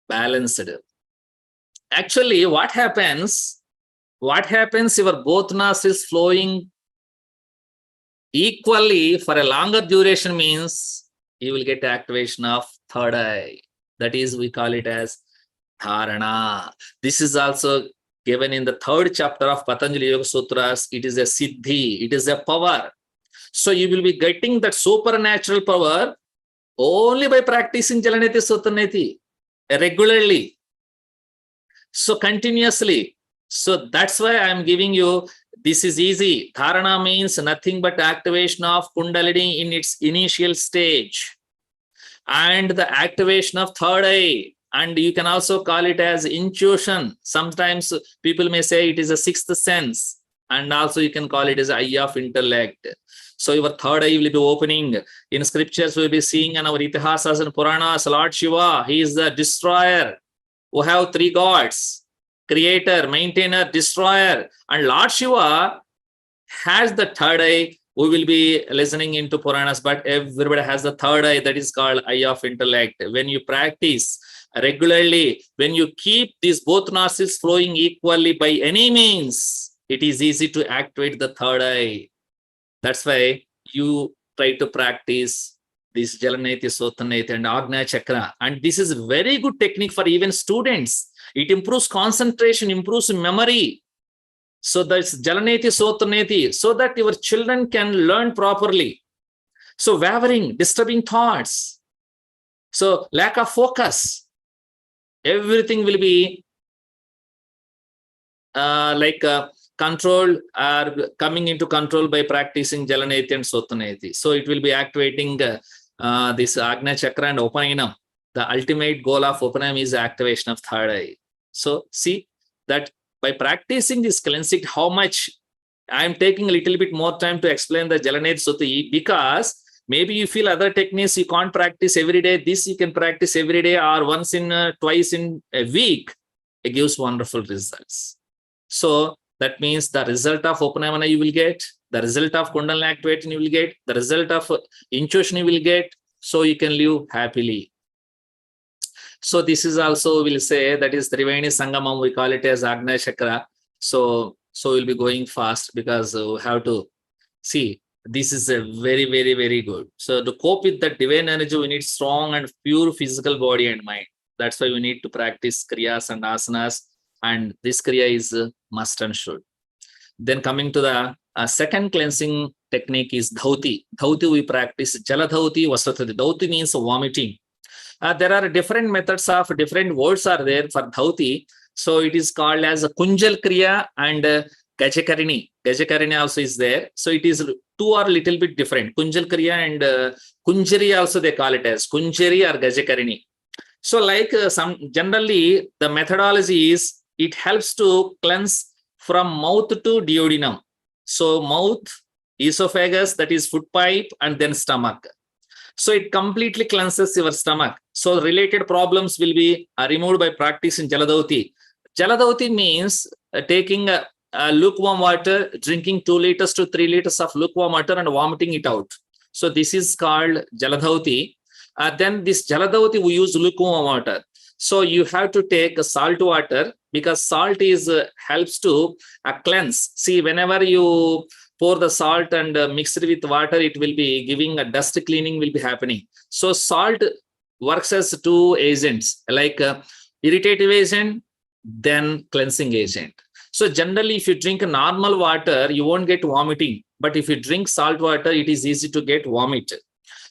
balanced. Actually, what happens, your both nostrils flowing equally for a longer duration means you will get activation of third eye. That is, we call it as dharana. This is also given in the third chapter of Patanjali Yoga Sutras. It is a siddhi, it is a power. So you will be getting that supernatural power only by practicing Jalaneti, Sotaneti regularly. So continuously. So that's why I'm giving you, this is easy. Dharana means nothing but activation of Kundalini in its initial stage. And the activation of third eye. And you can also call it as intuition. Sometimes people may say it is a sixth sense. And also you can call it as eye of intellect. So your third eye will be opening. In scriptures, we'll be seeing in our Itihasas and Puranas, Lord Shiva, he is the destroyer. We have three gods: creator, maintainer, destroyer. And Lord Shiva has the third eye. We will be listening into Puranas, but everybody has the third eye, that is called eye of intellect. When you practice regularly, when you keep these both nostrils flowing equally by any means, it is easy to activate the third eye. That's why you try to practice this Jalaneti, Sotaneti and Agnya Chakra. And this is very good technique for even students. It improves concentration, improves memory. So that's Jalaneti Sotaneti, so that your children can learn properly. So wavering, disturbing thoughts, so lack of focus, everything will be controlled or coming into control by practicing Jalaneti and Sotaneti. So it will be activating this Agnya Chakra and Upanayam. The ultimate goal of Upanayam is activation of third eye. So see that by practicing this cleansing, how much I am taking a little bit more time to explain the Jalaneti Soti, because maybe you feel other techniques you can't practice every day. This you can practice every day or once in twice in a week. It gives wonderful results. So that means the result of Upanayana you will get, the result of Kundalini activation you will get, the result of intuition you will get, so you can live happily. So this is also, we'll say, that is Triveni Sangamam, we call it as Agnya Chakra. So we'll be going fast because we have to see. This is a very, very, very good. So to cope with that divine energy, we need strong and pure physical body and mind. That's why we need to practice kriyas and asanas. And this kriya is must and should. Then coming to the second cleansing technique is dhauti. Dhauti we practice jaladhauti, vasrathati. Dhauti means vomiting. There are different methods of different words are there for dhauti. So it is called as a kunjal kriya and gajakarini. Gajakarini also is there. So it is two are little bit different. Kunjal kriya and kunjari also they call it as kunjari or gajakarini. So like generally the methodology is it helps to cleanse from mouth to duodenum. So mouth, esophagus, that is food pipe, and then stomach. So it completely cleanses your stomach. So related problems will be removed by practicing Jaladauti. Jaladauti means taking lukewarm water, drinking 2 liters to 3 liters of lukewarm water and vomiting it out. So this is called Jaladauti. Then this Jaladauti we use lukewarm water. So you have to take salt water because salt is helps to cleanse. See, whenever you pour the salt and mix it with water, it will be giving a dust cleaning will be happening. So salt works as two agents, like irritative agent, then cleansing agent. So generally, if you drink normal water, you won't get vomiting. But if you drink salt water, it is easy to get vomit.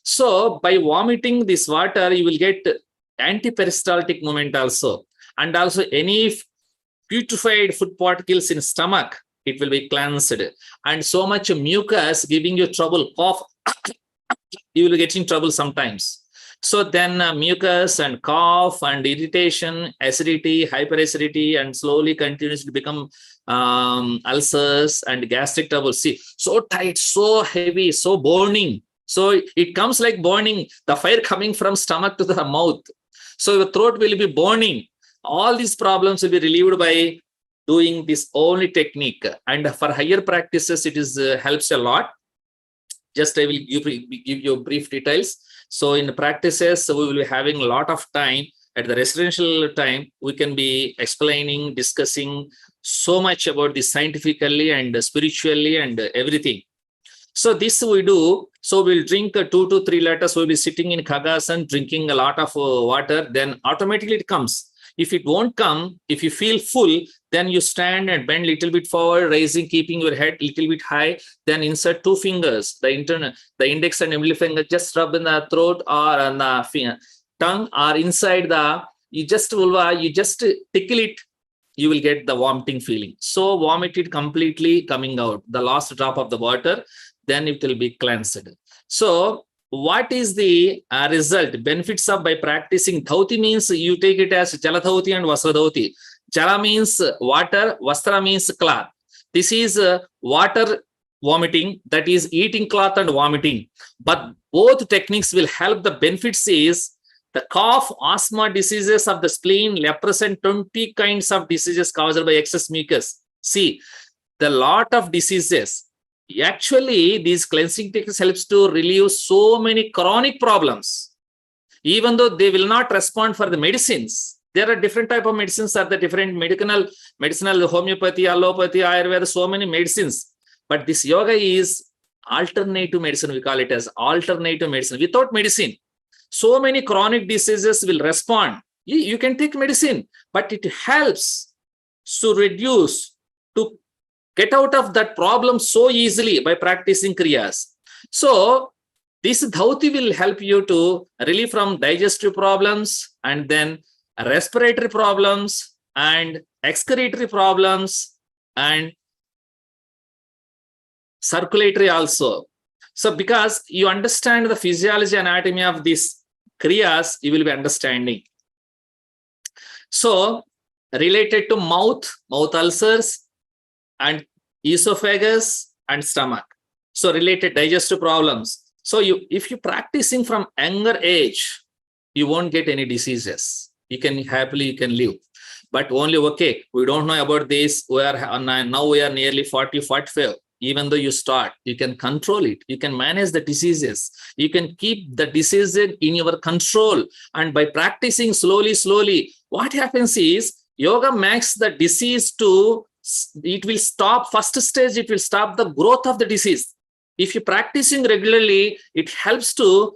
So by vomiting this water, you will get antiperistaltic movement also. And also any putrefied food particles in stomach, it will be cleansed. And so much mucus giving you trouble, cough, you will get in trouble sometimes. So then mucus and cough and irritation, acidity, hyperacidity, and slowly continues to become ulcers and gastric trouble. See, so tight, so heavy, so burning. So it comes like burning, the fire coming from stomach to the mouth. So your throat will be burning. All these problems will be relieved by doing this only technique. And for higher practices, it is helps a lot. Just I will give you brief details. So in practices, we will be having a lot of time. At the residential time, we can be explaining, discussing so much about this scientifically and spiritually and everything. So this we do. So we'll drink 2 to 3 liters. We'll be sitting in Khagasan, drinking a lot of water. Then automatically it comes. If it won't come, if you feel full, then you stand and bend a little bit forward, raising, keeping your head a little bit high. Then insert 2 fingers, the index and middle finger, just rub in the throat or on the tongue or inside you just tickle it. You will get the vomiting feeling. So vomit it completely coming out, the last drop of the water, then it will be cleansed. So what is the result, benefits of by practicing dhauti means you take it as jaladhauti and vasradhauti. Jala means water, vastra means cloth. This is water vomiting, that is eating cloth and vomiting. But both techniques will help. The benefits is the cough, asthma, diseases of the spleen, represent 20 kinds of diseases caused by excess mucus. See, the lot of diseases. Actually, these cleansing techniques helps to relieve so many chronic problems. Even though they will not respond for the medicines, there are different type of medicines, are the different medicinal homeopathy, allopathy, ayurveda, so many medicines. But this yoga is alternative medicine. We call it as alternative medicine without medicine. So many chronic diseases will respond. You can take medicine, but it helps to reduce, to get out of that problem so easily by practicing kriyas. So this dhauti will help you to relieve from digestive problems and then respiratory problems and excretory problems and circulatory also. So because you understand the physiology anatomy of these kriyas, you will be understanding. So related to mouth ulcers and esophagus and stomach. So related digestive problems. So if you practicing from younger age, you won't get any diseases. You can live. But only, okay, we don't know about this. Now we are nearly 40, 45. Even though you start, you can control it. You can manage the diseases. You can keep the disease in your control. And by practicing slowly, what happens is yoga makes the disease it will stop. First stage, it will stop the growth of the disease. If you're practicing regularly, it helps to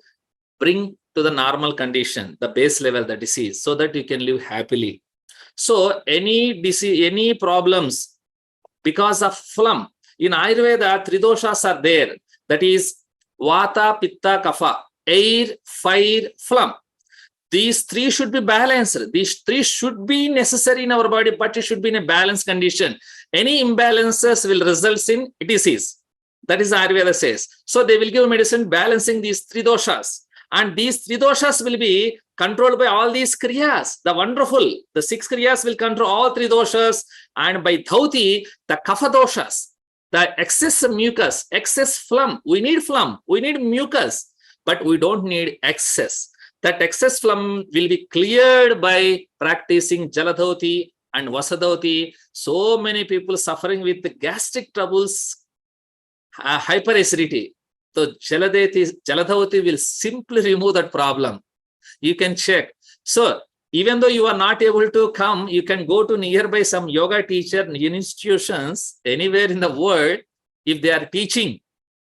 bring to the normal condition, the base level, the disease, so that you can live happily. So any disease, any problems because of phlegm, in Ayurveda, 3 doshas are there. That is Vata, Pitta, Kapha, air, fire, phlegm. These 3 should be balanced. These 3 should be necessary in our body, but it should be in a balanced condition. Any imbalances will result in disease. That is Ayurveda says. So they will give medicine balancing these 3 doshas. And these 3 doshas will be controlled by all these kriyas. The wonderful, the 6 kriyas will control all 3 doshas. And by dhauti, the kapha doshas, the excess mucus, excess phlegm. We need phlegm, we need mucus, but we don't need excess. That excess phlegm will be cleared by practicing jaladhauti and vasadhauti. So many people suffering with the gastric troubles, hyperacidity. So jaladhauti will simply remove that problem. You can check. So even though you are not able to come, you can go to nearby some yoga teacher institutions anywhere in the world. If they are teaching,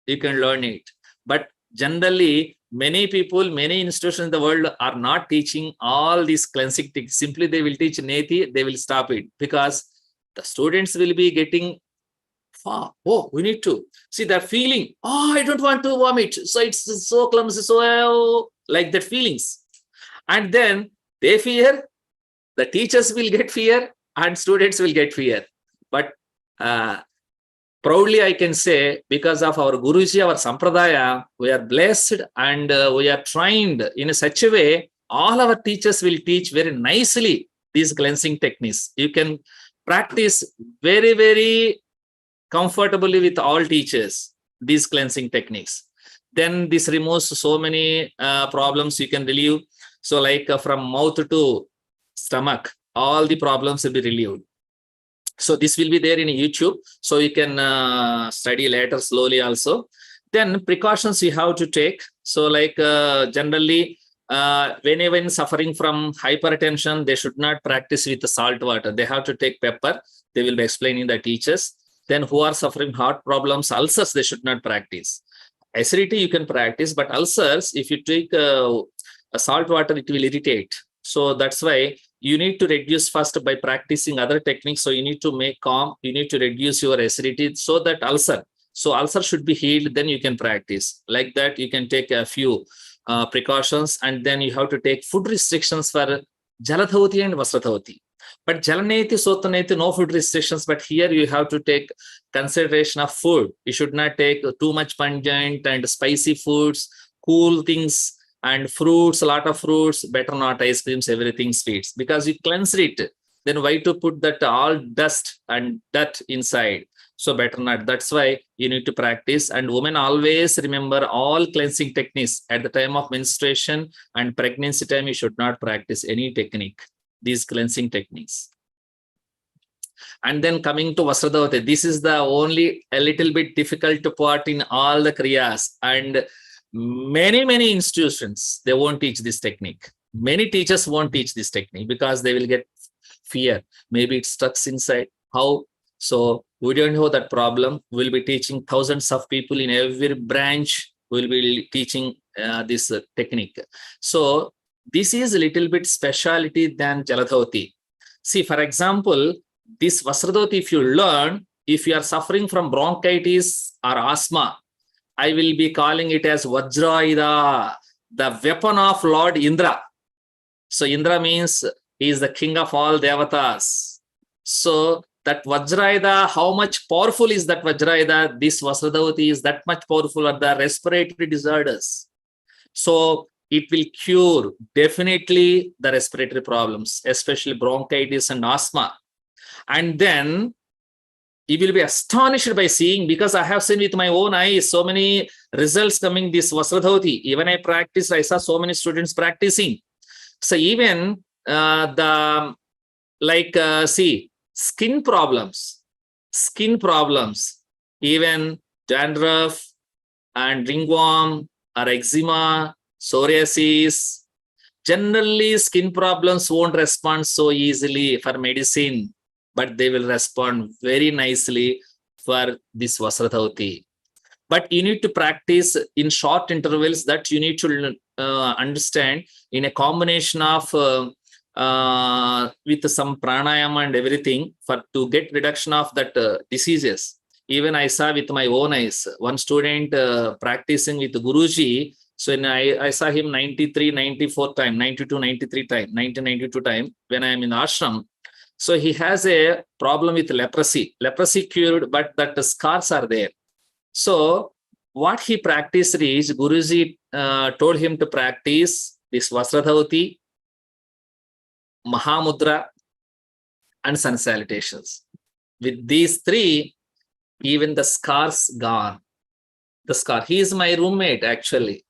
you can learn it. But generally, many people, many institutions in the world are not teaching all these cleansing techniques. Simply they will teach neti, they will stop it because the students will be getting, oh, we need to see that feeling. Oh, I don't want to vomit. So it's so clumsy, so like that feelings. And then they fear, the teachers will get fear and students will get fear. But proudly I can say, because of our Guruji, our Sampradaya, we are blessed and we are trained in such a way, all our teachers will teach very nicely these cleansing techniques. You can practice very, very comfortably with all teachers, these cleansing techniques. Then this removes so many problems you can relieve. So like from mouth to stomach, all the problems will be relieved. So this will be there in YouTube. So you can study later slowly also. Then precautions you have to take. So like generally, whenever suffering from hypertension, they should not practice with the salt water. They have to take pepper. They will be explaining the teachers. Then who are suffering heart problems, ulcers, they should not practice. Acidity you can practice, but ulcers, if you take a salt water, it will irritate. So that's why you need to reduce first by practicing other techniques. So you need to make calm, you need to reduce your acidity so that ulcer should be healed, then you can practice. Like that, you can take a few precautions, and then you have to take food restrictions for jaladhauti and vasradhauti. But jalaneti, sotaneti, no food restrictions, but here you have to take consideration of food. You should not take too much pungent and spicy foods, cool things, and fruits, a lot of fruits, better not ice creams, everything sweets, because you cleanse it. Then why to put that all dust and dirt inside? So better not. That's why you need to practice. And women always remember all cleansing techniques. At the time of menstruation and pregnancy time, you should not practice any technique, these cleansing techniques. And then coming to Vasradhavati, this is the only a little bit difficult part in all the kriyas. And many institutions, they won't teach this technique. Many teachers won't teach this technique because they will get fear. Maybe it stuck inside. How? So we don't know that problem. We'll be teaching thousands of people in every branch. We'll be teaching this technique. So this is a little bit specialty than Jaladhauti. See, for example, this Vasradhauti, if you learn, if you are suffering from bronchitis or asthma, I will be calling it as Vajrayuda, the weapon of Lord Indra. So Indra means he is the king of all devatas. So that Vajrayuda, how much powerful is that Vajrayuda? This Vasradhavati is that much powerful at the respiratory disorders. So it will cure definitely the respiratory problems, especially bronchitis and asthma. And then you will be astonished by seeing, because I have seen with my own eyes so many results coming this Vasradhavati. Even I practiced, I saw so many students practicing. So even see, skin problems, even dandruff and ringworm or eczema, psoriasis, generally skin problems won't respond so easily for medicine, but they will respond very nicely for this Vasradhavati. But you need to practice in short intervals, that you need to understand in a combination of with some pranayama and everything to get reduction of that diseases. Even I saw with my own eyes, one student practicing with Guruji. So I saw him 93, 94 time, 92, 93 time, 1992 time when I am in ashram. So he has a problem with leprosy. Leprosy cured, but that the scars are there. So what he practiced is, Guruji told him to practice this Vasradhavati, Mahamudra, and sun salutations. With these three, even the scars gone. The scar. He is my roommate, actually.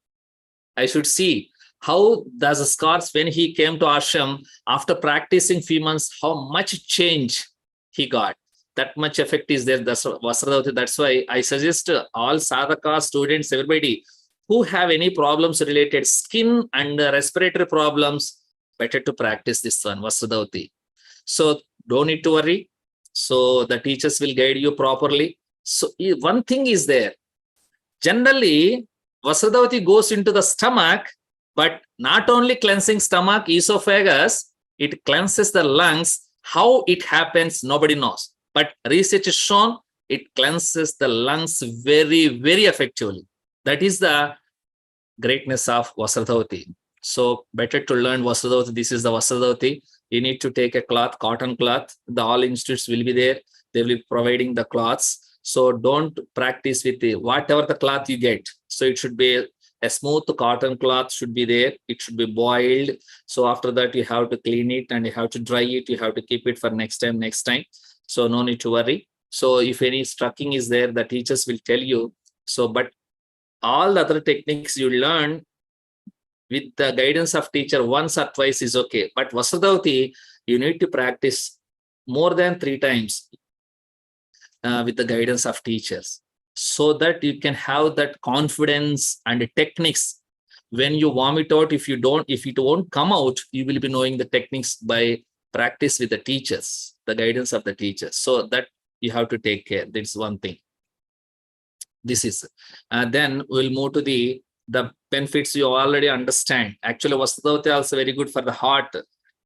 I should see how does the scars, when he came to ashram, after practicing few months, how much change he got. That much effect is there. That's Vasradhavati. That's why I suggest all sadhaka students, everybody who have any problems related skin and respiratory problems, better to practice this one, Vasradhavati. So don't need to worry. So the teachers will guide you properly. So one thing is there. Generally, Vasradhavati goes into the stomach, but not only cleansing stomach, esophagus, it cleanses the lungs. How it happens, nobody knows. But research has shown it cleanses the lungs very, very effectively. That is the greatness of Vasradhavati. So better to learn Vasradhavati. This is the Vasradhavati. You need to take a cloth, cotton cloth. The all institutes will be there. They will be providing the cloths. So don't practice with whatever the cloth you get. So it should be a smooth cotton cloth should be there. It should be boiled. So after that, you have to clean it and you have to dry it. You have to keep it for next time. So no need to worry. So if any strucking is there, the teachers will tell you. So, but all the other techniques you learn with the guidance of teacher once or twice is okay. But Vasradhavati, you need to practice more than 3 times with the guidance of teachers, so that you can have that confidence and techniques. When you vomit out, if it won't come out, you will be knowing the techniques by practice with the teachers, the guidance of the teachers. So that you have to take care. That's one thing. This is, then we'll move to the benefits you already understand. Actually, Vasradhavati also very good for the heart.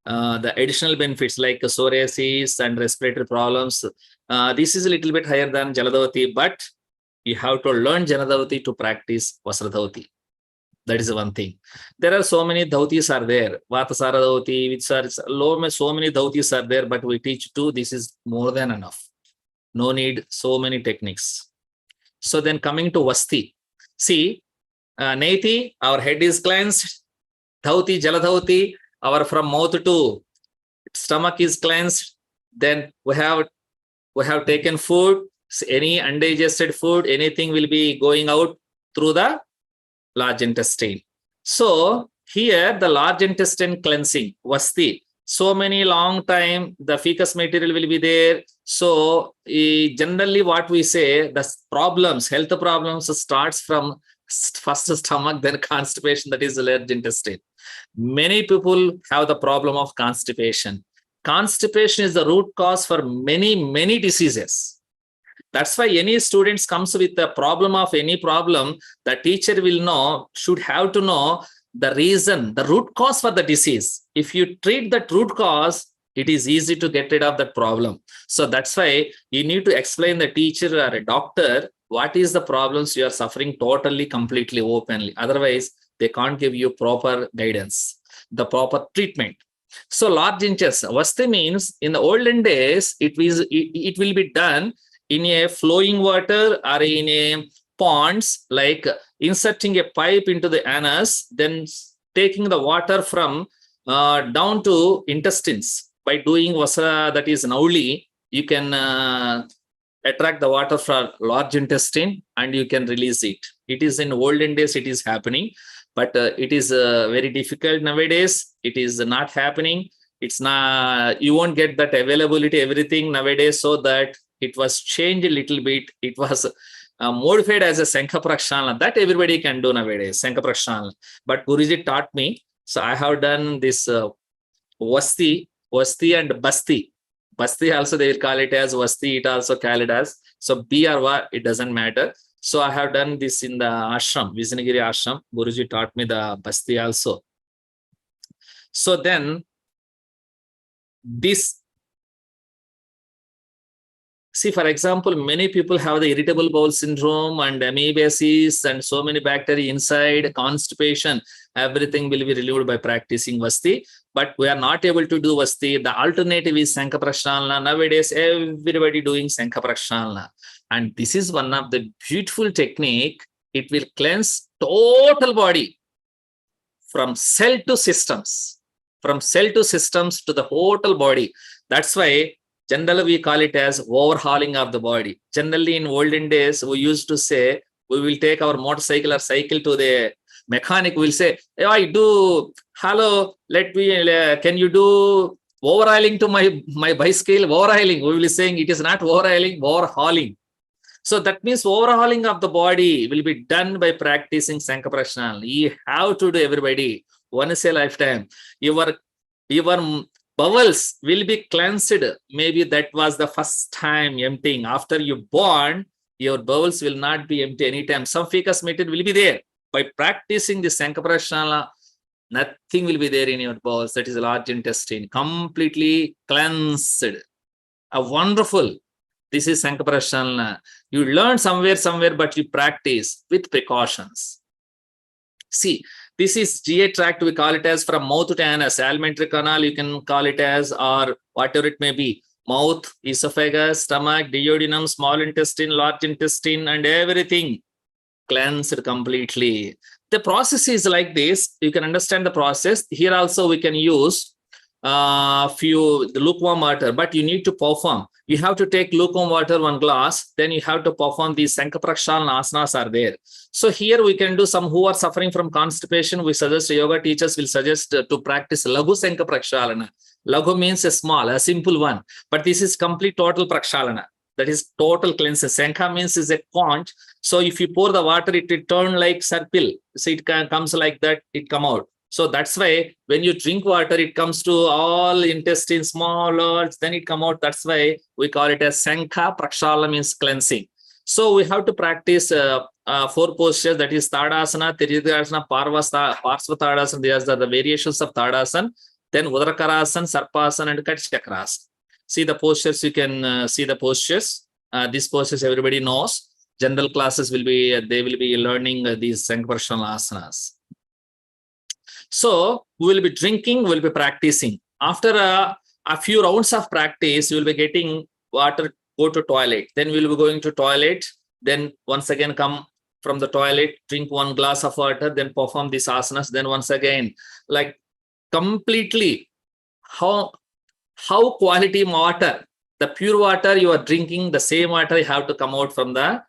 The additional benefits like psoriasis and respiratory problems. This is a little bit higher than Jaladhavati, but you have to learn Jaladhavati to practice Vasradhavati. That is one thing. There are so many dhautis are there. Vatasara dhauti, which are low, so many dhautis are there, but we teach 2. This is more than enough. No need so many techniques. So then coming to Vasti. See, Neti, our head is cleansed. Dhauti, Jaladhavati, our from mouth to stomach is cleansed. Then we have taken food. Any undigested food, anything will be going out through the large intestine. So here the large intestine cleansing, Vasti. So many long time, the fecal material will be there. So generally what we say, the problems, health problems starts from first stomach, then constipation, that is the large intestine. Many people have the problem of constipation. Constipation is the root cause for many diseases. That's why any students comes with the problem of any problem, the teacher will should have to know the reason, the root cause for the disease. If you treat that root cause, It is easy to get rid of that problem. So that's why you need to explain the teacher or a doctor what is the problems you are suffering totally, completely, openly. Otherwise, they can't give you proper guidance, the proper treatment. So large inches, Vasti means in the olden days, it will be done in a flowing water or in a ponds, like inserting a pipe into the anus, then taking the water from down to intestines by doing vasa, that is nauli. You can attract the water from large intestine and you can release it. It is in olden days, it is happening, but it is very difficult nowadays. It is not happening. It's not, you won't get that availability, everything nowadays, so that it was changed a little bit. It was modified as a Sankha Prakshalana that everybody can do nowadays, Sankha Prakshalana. But Guruji taught me, so I have done this Vasti and Basti. Basti also they will call it as Vasti, it also call it as, so B or Va, it doesn't matter. So I have done this in the ashram, Vijanagiri ashram. Guruji taught me the Basti also. So then this, see, for example, many people have the irritable bowel syndrome and amoebiasis and so many bacteria inside, constipation. Everything will be relieved by practicing Vasti. But we are not able to do Vasti. The alternative is Sankha Prakshalana. Nowadays, everybody doing Sankha Prakshalana. And this is one of the beautiful technique. It will cleanse total body from cell to systems, to the total body. That's why generally we call it as overhauling of the body. Generally in olden days, we used to say, we will take our motorcycle or cycle to the mechanic, will say, hey, I do, hello, let me, can you do overhauling to my bicycle? Overhauling, we will be saying it is not overhauling, overhauling. So that means overhauling of the body will be done by practicing Sankha Prakshalana. You have to do, everybody, once a lifetime. Your bowels will be cleansed. Maybe that was the first time emptying. After you born, your bowels will not be empty anytime. Some fecus matter will be there. By practicing the Sankha Prakshalana, nothing will be there in your bowels. That is a large intestine, completely cleansed. A wonderful. This is Sankha Prakshalana. You learn somewhere, but you practice with precautions. See, this is GI tract, we call it as from mouth to anus, alimentary canal, you can call it as, or whatever it may be. Mouth, esophagus, stomach, duodenum, small intestine, large intestine, and everything cleansed completely. The process is like this. You can understand the process. Here also we can use the lukewarm water, but you need to perform. You have to take lukewarm water 1 glass, then you have to perform these Sankha Prakshalana asanas are there. So here we can do some who are suffering from constipation. We suggest, yoga teachers will suggest to practice Laghu Sankha Prakshalana. Laghu means a small, a simple one, but this is complete total Prakshalana. That is total cleansing. Sankha means is a conch. So if you pour the water, it will turn like circle. So it comes like that, it come out. So that's why when you drink water, it comes to all intestines, small, large, then it come out. That's why we call it as Sankha Prakshalana, means cleansing. So we have to practice 4 postures, that is Tadasana, Tridigasana, Parsvatadasana. These are the variations of Tadasana. Then Udakarasana, Sarpasana, and Katchakrasana. See the postures, you can see the postures. These postures everybody knows. General classes will be, they will be learning these Sankha Prakshalana asanas. So we will be drinking, we will be practicing. After a few rounds of practice, you will be getting water, go to toilet. Then we will be going to toilet. Then once again come from the toilet, drink 1 glass of water, then perform these asanas. Then once again, like completely how quality water, the pure water you are drinking, the same water you have to come out from the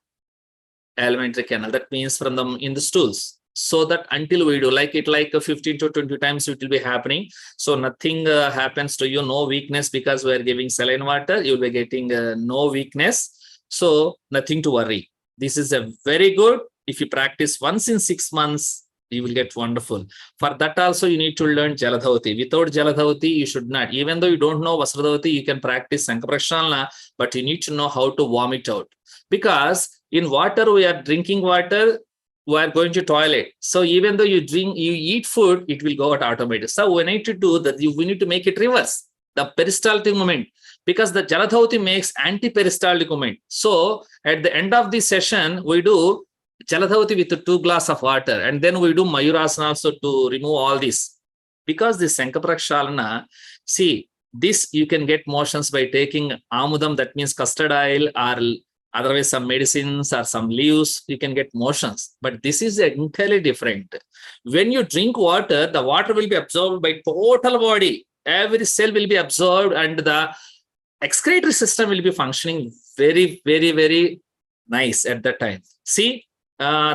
alimentary canal. That means from in the stools. So that until we do like 15 to 20 times, it will be happening. So nothing happens to you, no weakness, because we are giving saline water, you will be getting no weakness. So nothing to worry. This is a very good. If you practice once in 6 months, you will get wonderful. For that also, you need to learn Jaladhavati. Without Jaladhavati, you should not. Even though you don't know Vasradhavati, you can practice Sankha Prakshalana, but you need to know how to vomit out. Because in water, we are drinking water, we are going to toilet. So even though you eat food, it will go out automatically. So we need to do that. We need to make it reverse. the peristaltic movement, because the Jaladharati makes anti-peristaltic movement. So at the end of the session, we do Jaladharati with 2 glasses of water, and then we do Mayurasana also to remove all this. Because this Sankaprakshalana, see, this you can get motions by taking Amudam, that means custard oil, or otherwise some medicines or some leaves, you can get motions. But this is entirely different. When you drink water, the water will be absorbed by total body. Every cell will be absorbed, and the excretory system will be functioning very, very, very nice at that time. See,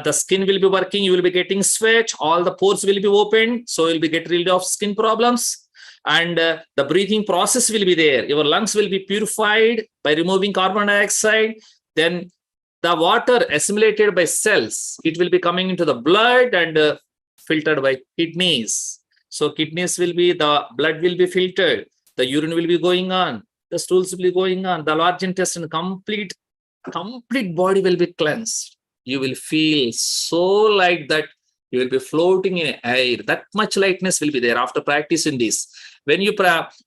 the skin will be working, you will be getting sweat, all the pores will be opened, so you'll be getting rid of skin problems, and the breathing process will be there. Your lungs will be purified by removing carbon dioxide. Then the water assimilated by cells, it will be coming into the blood and filtered by kidneys. So kidneys will be, the blood will be filtered, the urine will be going on, the stools will be going on, the large intestine, complete body will be cleansed. You will feel so light that you will be floating in air. That much lightness will be there after practicing this. When you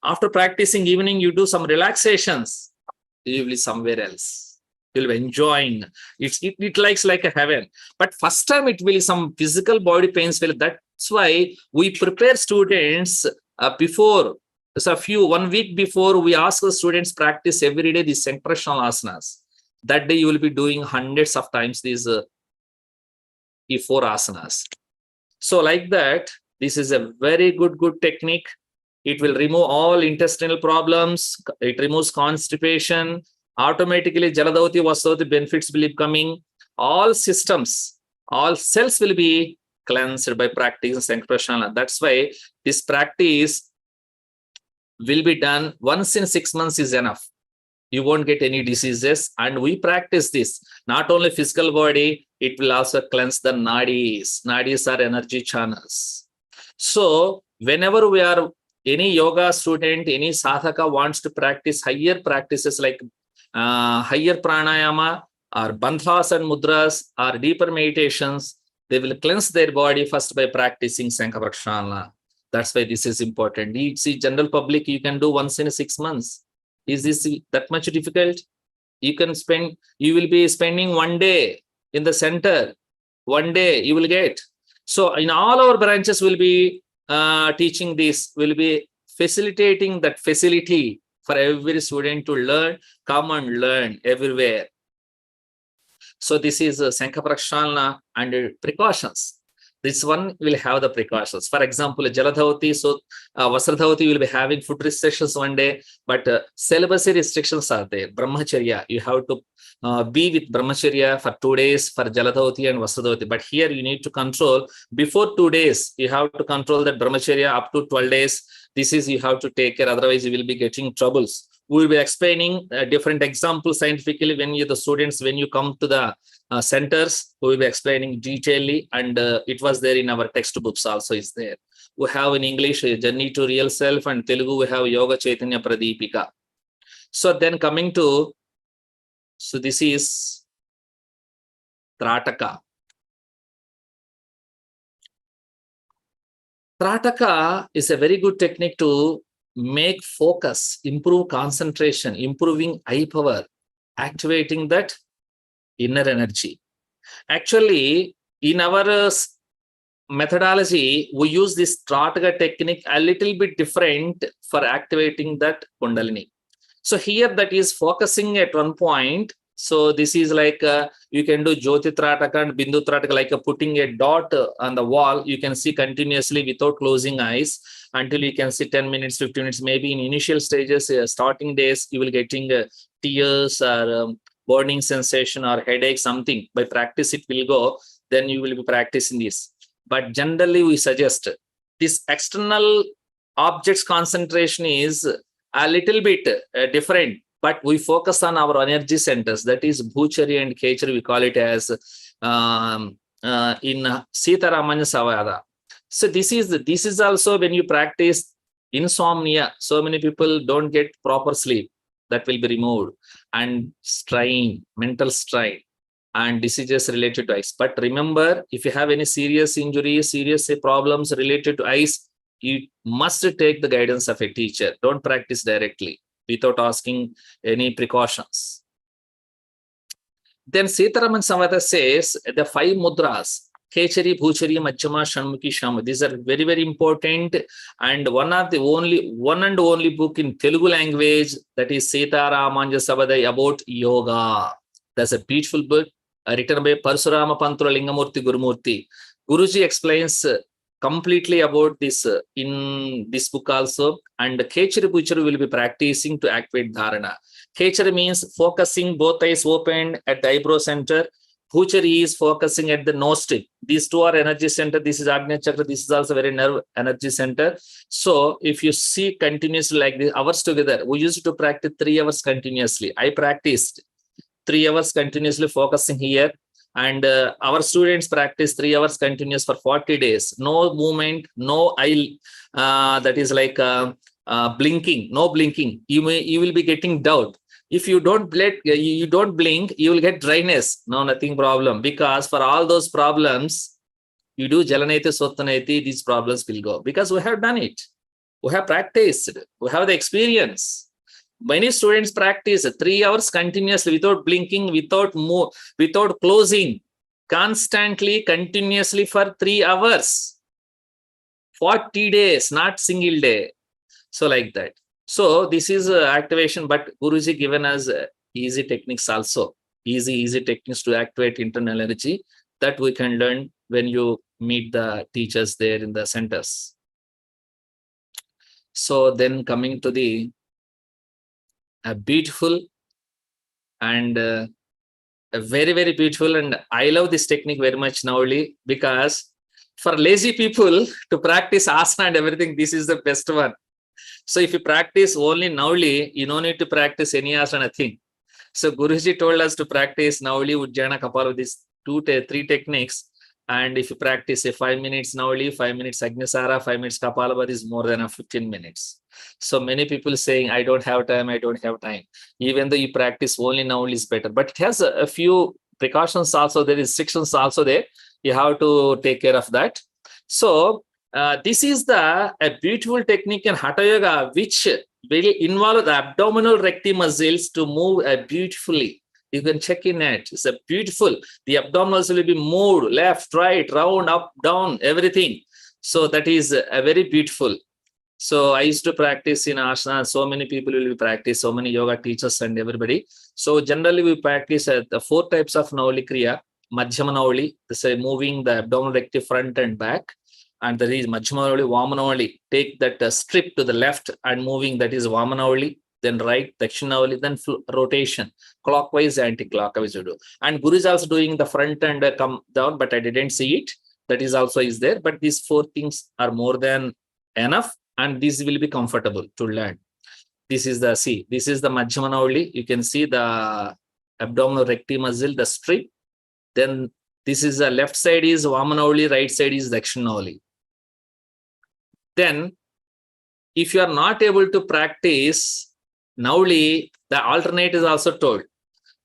after practicing evening, you do some relaxations, you will be somewhere else. You'll be enjoying. It likes like a heaven. But first time it will be some physical body pains. That's why we prepare students before. So 1 week before, we ask the students practice every day these Sankaprakshalana asanas. That day you will be doing hundreds of times these E4 asanas. So like that, this is a very good technique. It will remove all intestinal problems. It removes constipation. Automatically, Jaladharati, Vasadharati benefits will be coming. All systems, all cells will be cleansed by practicing Sankaprakshalana. That's why this practice will be done once in 6 months is enough. You won't get any diseases. And we practice this, not only physical body, it will also cleanse the nadis. Nadis are energy channels. So whenever we are, any yoga student, any sadhaka wants to practice higher practices like higher pranayama or bandhas and mudras or deeper meditations, they will cleanse their body first by practicing Sankaprakshalana. That's why this is important. You see, general public, you can do once in 6 months. Is this that much difficult? You will be spending 1 day in the center. 1 day you will get. So in all our branches will be teaching this, will be facilitating that facility for every student to learn, come and learn everywhere. So this is Sankaprakshalana and precautions. This one will have the precautions. For example, Jaladharati, so Vasadharati will be having food restrictions 1 day, but celibacy restrictions are there. Brahmacharya, you have to be with Brahmacharya for 2 days for Jaladharati and Vasadharati. But here you need to control before 2 days. You have to control that Brahmacharya up to 12 days. This is you have to take care. Otherwise, you will be getting troubles. We will be explaining different examples scientifically when you come to the centers, we will be explaining detailedly, and it was there in our textbooks also is there. We have in English Journey to Real Self, and Telugu we have Yoga Chaitanya Pradipika. So then coming to, so this is Trataka. Trataka is a very good technique to make focus, improve concentration, improving eye power, activating that inner energy. Actually, in our methodology, we use this Trataka technique a little bit different for activating that Kundalini. So here that is focusing at one point. So this is like you can do Jyoti Trataka and Bindu Trataka, like putting a dot on the wall. You can see continuously without closing eyes until you can see 10 minutes, 15 minutes. Maybe in initial stages, starting days, you will getting tears or burning sensation or headache, something. By practice, it will go. Then you will be practicing this. But generally, we suggest this external objects concentration is a little bit different. But we focus on our energy centers, that is Bhuchari and Kechari, we call it as in Sitaramanya Savada. So this is also when you practice insomnia. So many people don't get proper sleep. That will be removed. And strain, mental strain, and diseases related to eyes. But remember, if you have any serious injuries, serious problems related to eyes, you must take the guidance of a teacher. Don't practice directly without asking any precautions. Then Sitaraman Samvata says the 5 mudras, Kechari, Bhuchari, Madhyama, Shanmukhi, Shama. These are very, very important. And one and only book in Telugu language, that is Sitaramanja Savadai about yoga. That's a beautiful book written by Parsurama Pantura Lingamurti Gurumurti. Guruji explains completely about this in this book also. And Kechari Bhuchari will be practicing to activate Dharana. Kechari means focusing both eyes open at the eyebrow center. Bhuchari is focusing at the nose tip. These two are energy center. This is Agnya Chakra. This is also very nerve energy center. So if you see continuously like this, hours together, we used to practice 3 hours continuously. I practiced 3 hours continuously focusing here. And our students practice 3 hours continuous for 40 days. No movement, no eye, that is like blinking, no blinking. You will be getting doubt. If you don't blink, you will get dryness. No, nothing problem. Because for all those problems, you do Jalaneti, Sottaneti, these problems will go. Because we have done it. We have practiced. We have the experience. Many students practice 3 hours continuously without blinking, without closing, constantly, continuously for 3 hours. 40 days, not single day. So like that. So this is activation, but Guruji given us easy techniques also. Easy techniques to activate internal energy that we can learn when you meet the teachers there in the centers. So then coming to the beautiful and a very, very beautiful, and I love this technique very much now only, because for lazy people to practice asana and everything, this is the best one. So if you practice only Nauli, you don't need to practice any asana thing. So Guruji told us to practice Nauli, Ujjana, Kapala, these 3 techniques. And if you practice 5 minutes Nauli, 5 minutes Agnisara, 5 minutes Kapalabhati is more than 15 minutes. So many people saying, I don't have time. Even though you practice only Nauli is better. But it has a few precautions also, there is restrictions also there. You have to take care of that. So this is a beautiful technique in Hatha Yoga, which will involve the abdominal recti muscles to move beautifully. You can check in it. It's a beautiful. The abdominals will be moved left, right, round, up, down, everything. So that is a very beautiful. So I used to practice in asana. So many people will practice. So many yoga teachers and everybody. So generally we practice the 4 types of Nauli Kriya. Madhyama Nauli, moving the abdominal recti front and back. And there is Madhyama Nauli, Vamana Nauli. Take that strip to the left and moving, that is Vamana Nauli. Then right, Dakshina Nauli, then rotation, clockwise, anti-clockwise. And Guru is also doing the front and come down, but I didn't see it. That is also is there. But these 4 things are more than enough, and this will be comfortable to learn. This is the Madhyama Nauli. You can see the abdominal recti muscle, the strip. Then this is the left side is Vamana Nauli, right side is Dakshina Nauli. Then, if you are not able to practice Nauli, the alternate is also told.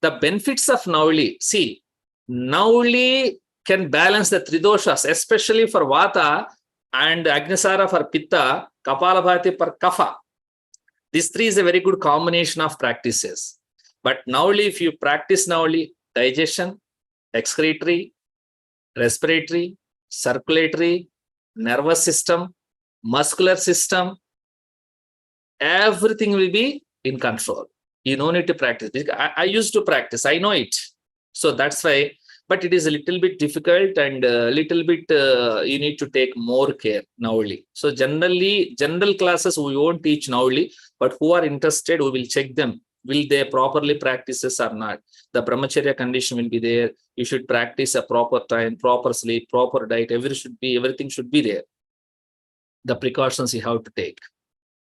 The benefits of Nauli. See, Nauli can balance the 3 doshas, especially for Vata and Agnisara for Pitta, Kapalabhati for Kapha. These 3 is a very good combination of practices. But Nauli, if you practice Nauli, digestion, excretory, respiratory, circulatory, nervous system, muscular system, everything will be in control. You don't need to practice. I used to practice. I know it. So that's why, but it is a little bit difficult and a little bit, you need to take more care Nauli. So generally, general classes, we won't teach Nauli, but who are interested, we will check them. Will they properly practice this or not? The brahmacharya condition will be there. You should practice a proper time, proper sleep, proper diet. Everything should be there. The precautions you have to take.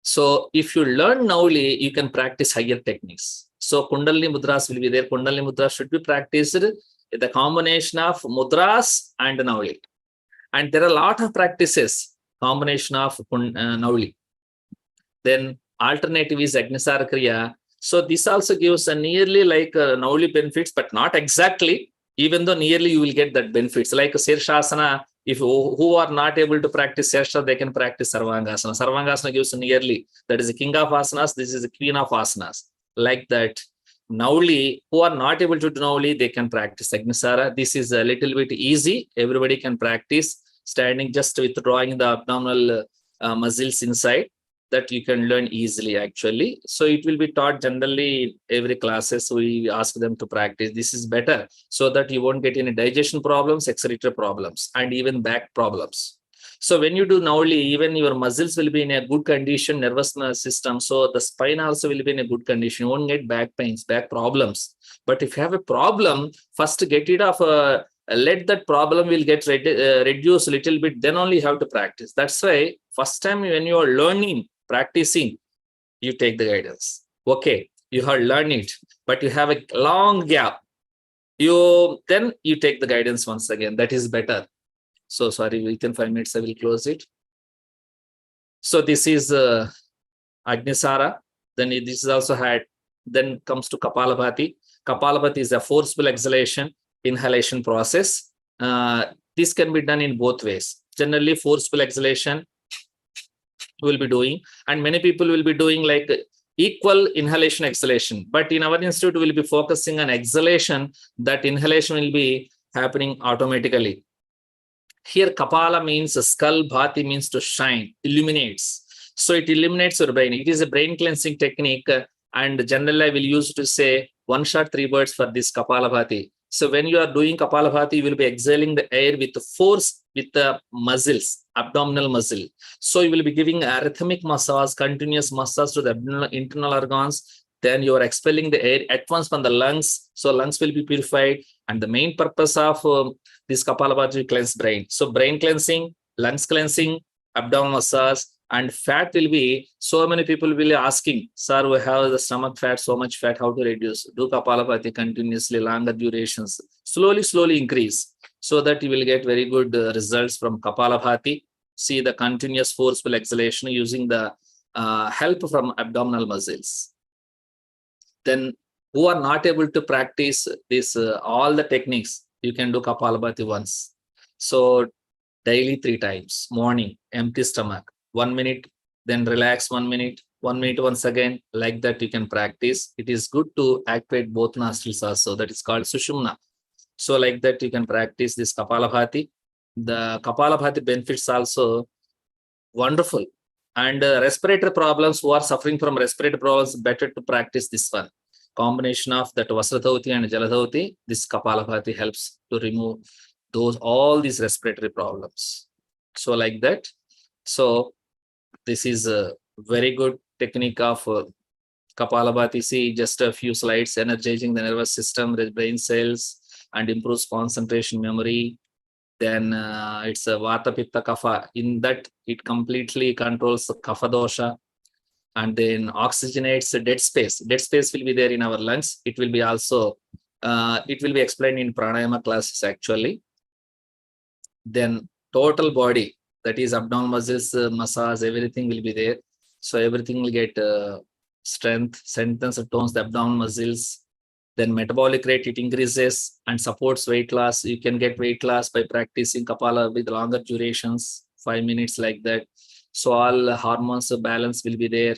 So if you learn Nauli, you can practice higher techniques. So Kundalini Mudras will be there. Kundalini Mudras should be practiced with the combination of Mudras and Nauli. And there are a lot of practices, combination of Nauli. Then alternative is Agnisara Kriya. So this also gives a nearly like Nauli benefits, but not exactly, even though nearly you will get that benefits. Like Sirshasana, If who are not able to practice Shastra, they can practice Sarvangasana. Sarvangasana gives nearly, that is the king of asanas, this is the queen of asanas. Like that, Nauli, who are not able to do Nauli, they can practice Agnisara. This is a little bit easy. Everybody can practice standing just withdrawing the abdominal muscles inside. That you can learn easily actually. So it will be taught generally every classes. We ask them to practice. This is better so that you won't get any digestion problems, excretory problems, and even back problems. So when you do Nauli, even your muscles will be in a good condition, nervous system. So the spine also will be in a good condition. You won't get back pains, back problems. But if you have a problem, first get rid of let that problem will get reduced a little bit, then only you have to practice. That's why first time when you are learning, practicing, you take the guidance. Okay, you have learned it, but you have a long gap. Then you take the guidance once again. That is better. So sorry, within 5 minutes I will close it. So this is Agnisara. Then this is also had. Then comes to Kapalabhati. Kapalabhati is a forceful exhalation, inhalation process. This can be done in both ways. Generally, forceful exhalation will be doing, and many people will be doing like equal inhalation exhalation, but in our institute we will be focusing on exhalation. That inhalation will be happening automatically. Here Kapala means skull, Bhati means to shine, illuminates. So it illuminates your brain. It is a brain cleansing technique, and generally I will use to say 1 shot 3 birds for this Kapala Bhati. So when you are doing Kapalabhati, you will be exhaling the air with force with the muscles, abdominal muscle. So you will be giving a rhythmic massage, continuous massage to the abdominal internal organs. Then you are expelling the air at once from the lungs. So lungs will be purified. And the main purpose of this Kapalabhati will cleanse brain. So brain cleansing, lungs cleansing, abdominal massage, and fat will be, so many people will be asking, sir, we have the stomach fat, so much fat, how to reduce? Do Kapalabhati continuously, longer durations, slowly increase, so that you will get very good results from Kapalabhati. See the continuous forceful exhalation using the help from abdominal muscles. Then who are not able to practice this, all the techniques, you can do Kapalabhati once. So daily 3 times, morning, empty stomach, 1 minute, then relax 1 minute, 1 minute once again. Like that you can practice. It is good to activate both nostrils also. That is called Sushumna. So like that you can practice this Kapalabhati. The Kapalabhati benefits also wonderful. And respiratory problems, who are suffering from respiratory problems, better to practice this one. Combination of that Vasradhauti and Jaladhauti, this Kapalabhati helps to remove all these respiratory problems. So like that. So this is a very good technique of Kapalabhati. See just a few slides, energizing the nervous system, the brain cells, and improves concentration, memory. Then it's a Vata Pitta Kapha. In that, it completely controls the Kapha dosha, and then oxygenates the dead space. Dead space will be there in our lungs. It will be also, it will be explained in pranayama classes actually. Then total body, that is abdominal muscles, massage, everything will be there. So everything will get strength, strengthens and tones the abdominal muscles. Then metabolic rate, it increases and supports weight loss. You can get weight loss by practicing Kapala with longer durations, 5 minutes like that. So all hormones balance will be there.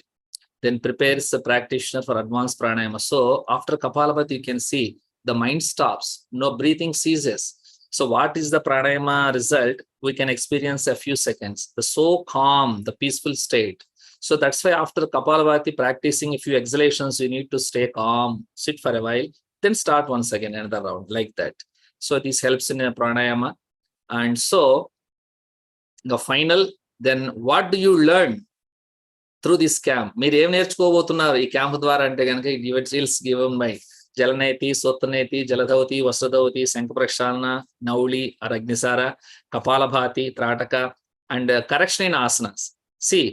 Then prepares the practitioner for advanced pranayama. So after Kapalabhati, you can see the mind stops, no breathing ceases. So what is the pranayama result? We can experience a few seconds. The so calm, the peaceful state. So that's why after Kapalabhati practicing a few exhalations, you need to stay calm, sit for a while, then start once again another round like that. So this helps in a pranayama. And so the final, then what do you learn through this camp? మీరు ఏం నేర్చుకోబోతున్నారు ఈ camp ద్వారా అంటే కనుక it's given by జలనేతి, సోత్తనేతి, జలధౌతి, వస్త్రధౌతి, శంఖ ప్రక్షాళన, నౌలి or అగ్నిసార, Kapalabhati, Trataka, and correction in asanas. See,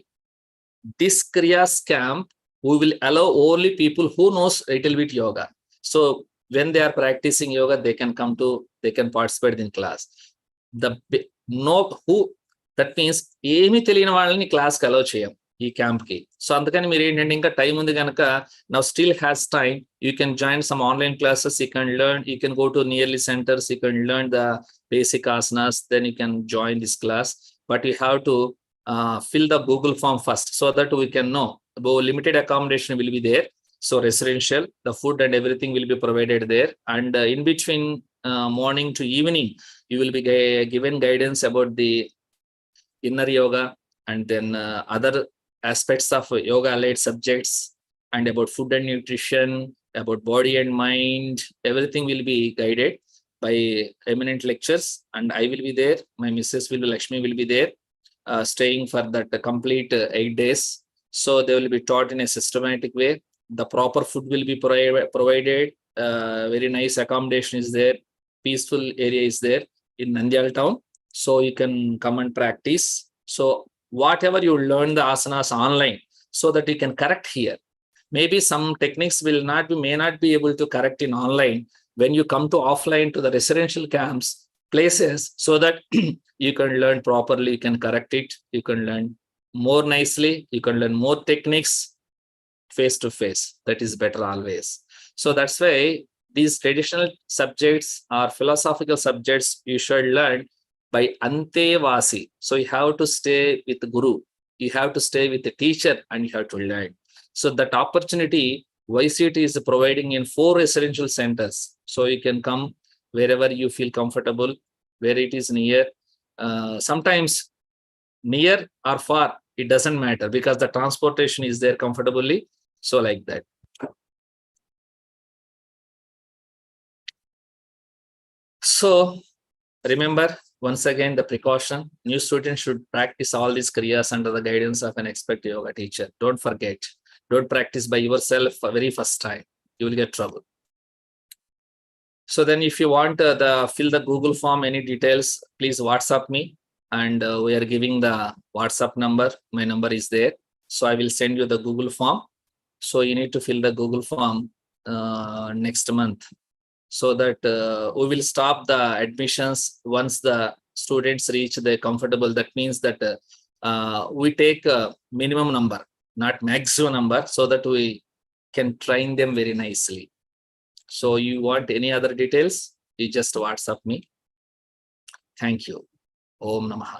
this KRIYAS camp, we will allow only people who knows a little bit yoga. So when they are practicing yoga, they can participate in class. That means ఏమీ తెలియని వాళ్ళని క్లాస్కి allow చేయం. ఈ camp కి. So అందుకని మీరు ఏంటంటే ఇంకా టైం ఉంది కనుక now still has time, you can join some online classes, you can learn, you can go to nearly centers, you can learn the basic asanas, then you can join this class, but you have to fill the Google form first so that we can know. Limited accommodation will be there, so residential, the food and everything will be provided there, and in between morning to evening you will be given guidance about the inner yoga, and then other aspects of yoga allied subjects, and about food and nutrition, about body and mind. Everything will be guided by eminent lectures, and I will be there, my Mrs. Lakshmi will be there, staying for that complete 8 days. So they will be taught in a systematic way. The proper food will be provided. Very nice accommodation is there, peaceful area is there in Nandyal town, so you can come and practice. So whatever you learn the asanas online, so that you can correct here. Maybe some techniques may not be able to correct in online when you come to offline to the residential camps places, so that you can learn properly, you can correct it, you can learn more nicely, you can learn more techniques face to face. That is better always. So that's why these traditional subjects or philosophical subjects you should learn by Antevasi. So you have to stay with the guru, you have to stay with the teacher, and you have to learn. So that opportunity YCT is providing in 4 residential centers. So you can come wherever you feel comfortable, where it is near. Sometimes near or far, it doesn't matter, because the transportation is there comfortably. So like that. So remember, once again, the precaution: new students should practice all these kriyas under the guidance of an expert yoga teacher. Don't forget, don't practice by yourself for very first time, you will get trouble. So then if you want fill the Google form, any details, please WhatsApp me, and we are giving the WhatsApp number, my number is there. So I will send you the Google form. So you need to fill the Google form next month, so that we will stop the admissions once the students reach the comfortable. That means that we take a minimum number, not maximum number, so that we can train them very nicely. So you want any other details, you just WhatsApp me. Thank you. Om Namaha.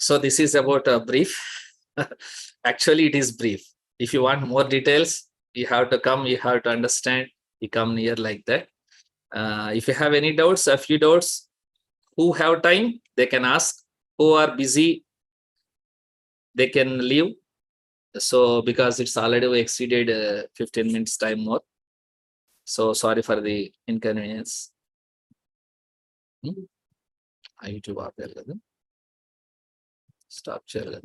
So this is about a brief. Actually, it is brief. If you want more details, you have to come, you have to understand, you come near like that. If you have any doubts, a few doubts, who have time, they can ask. Who are busy, they can leave. So because it's already exceeded 15 minutes time more. So sorry for the inconvenience. YouTube stop share.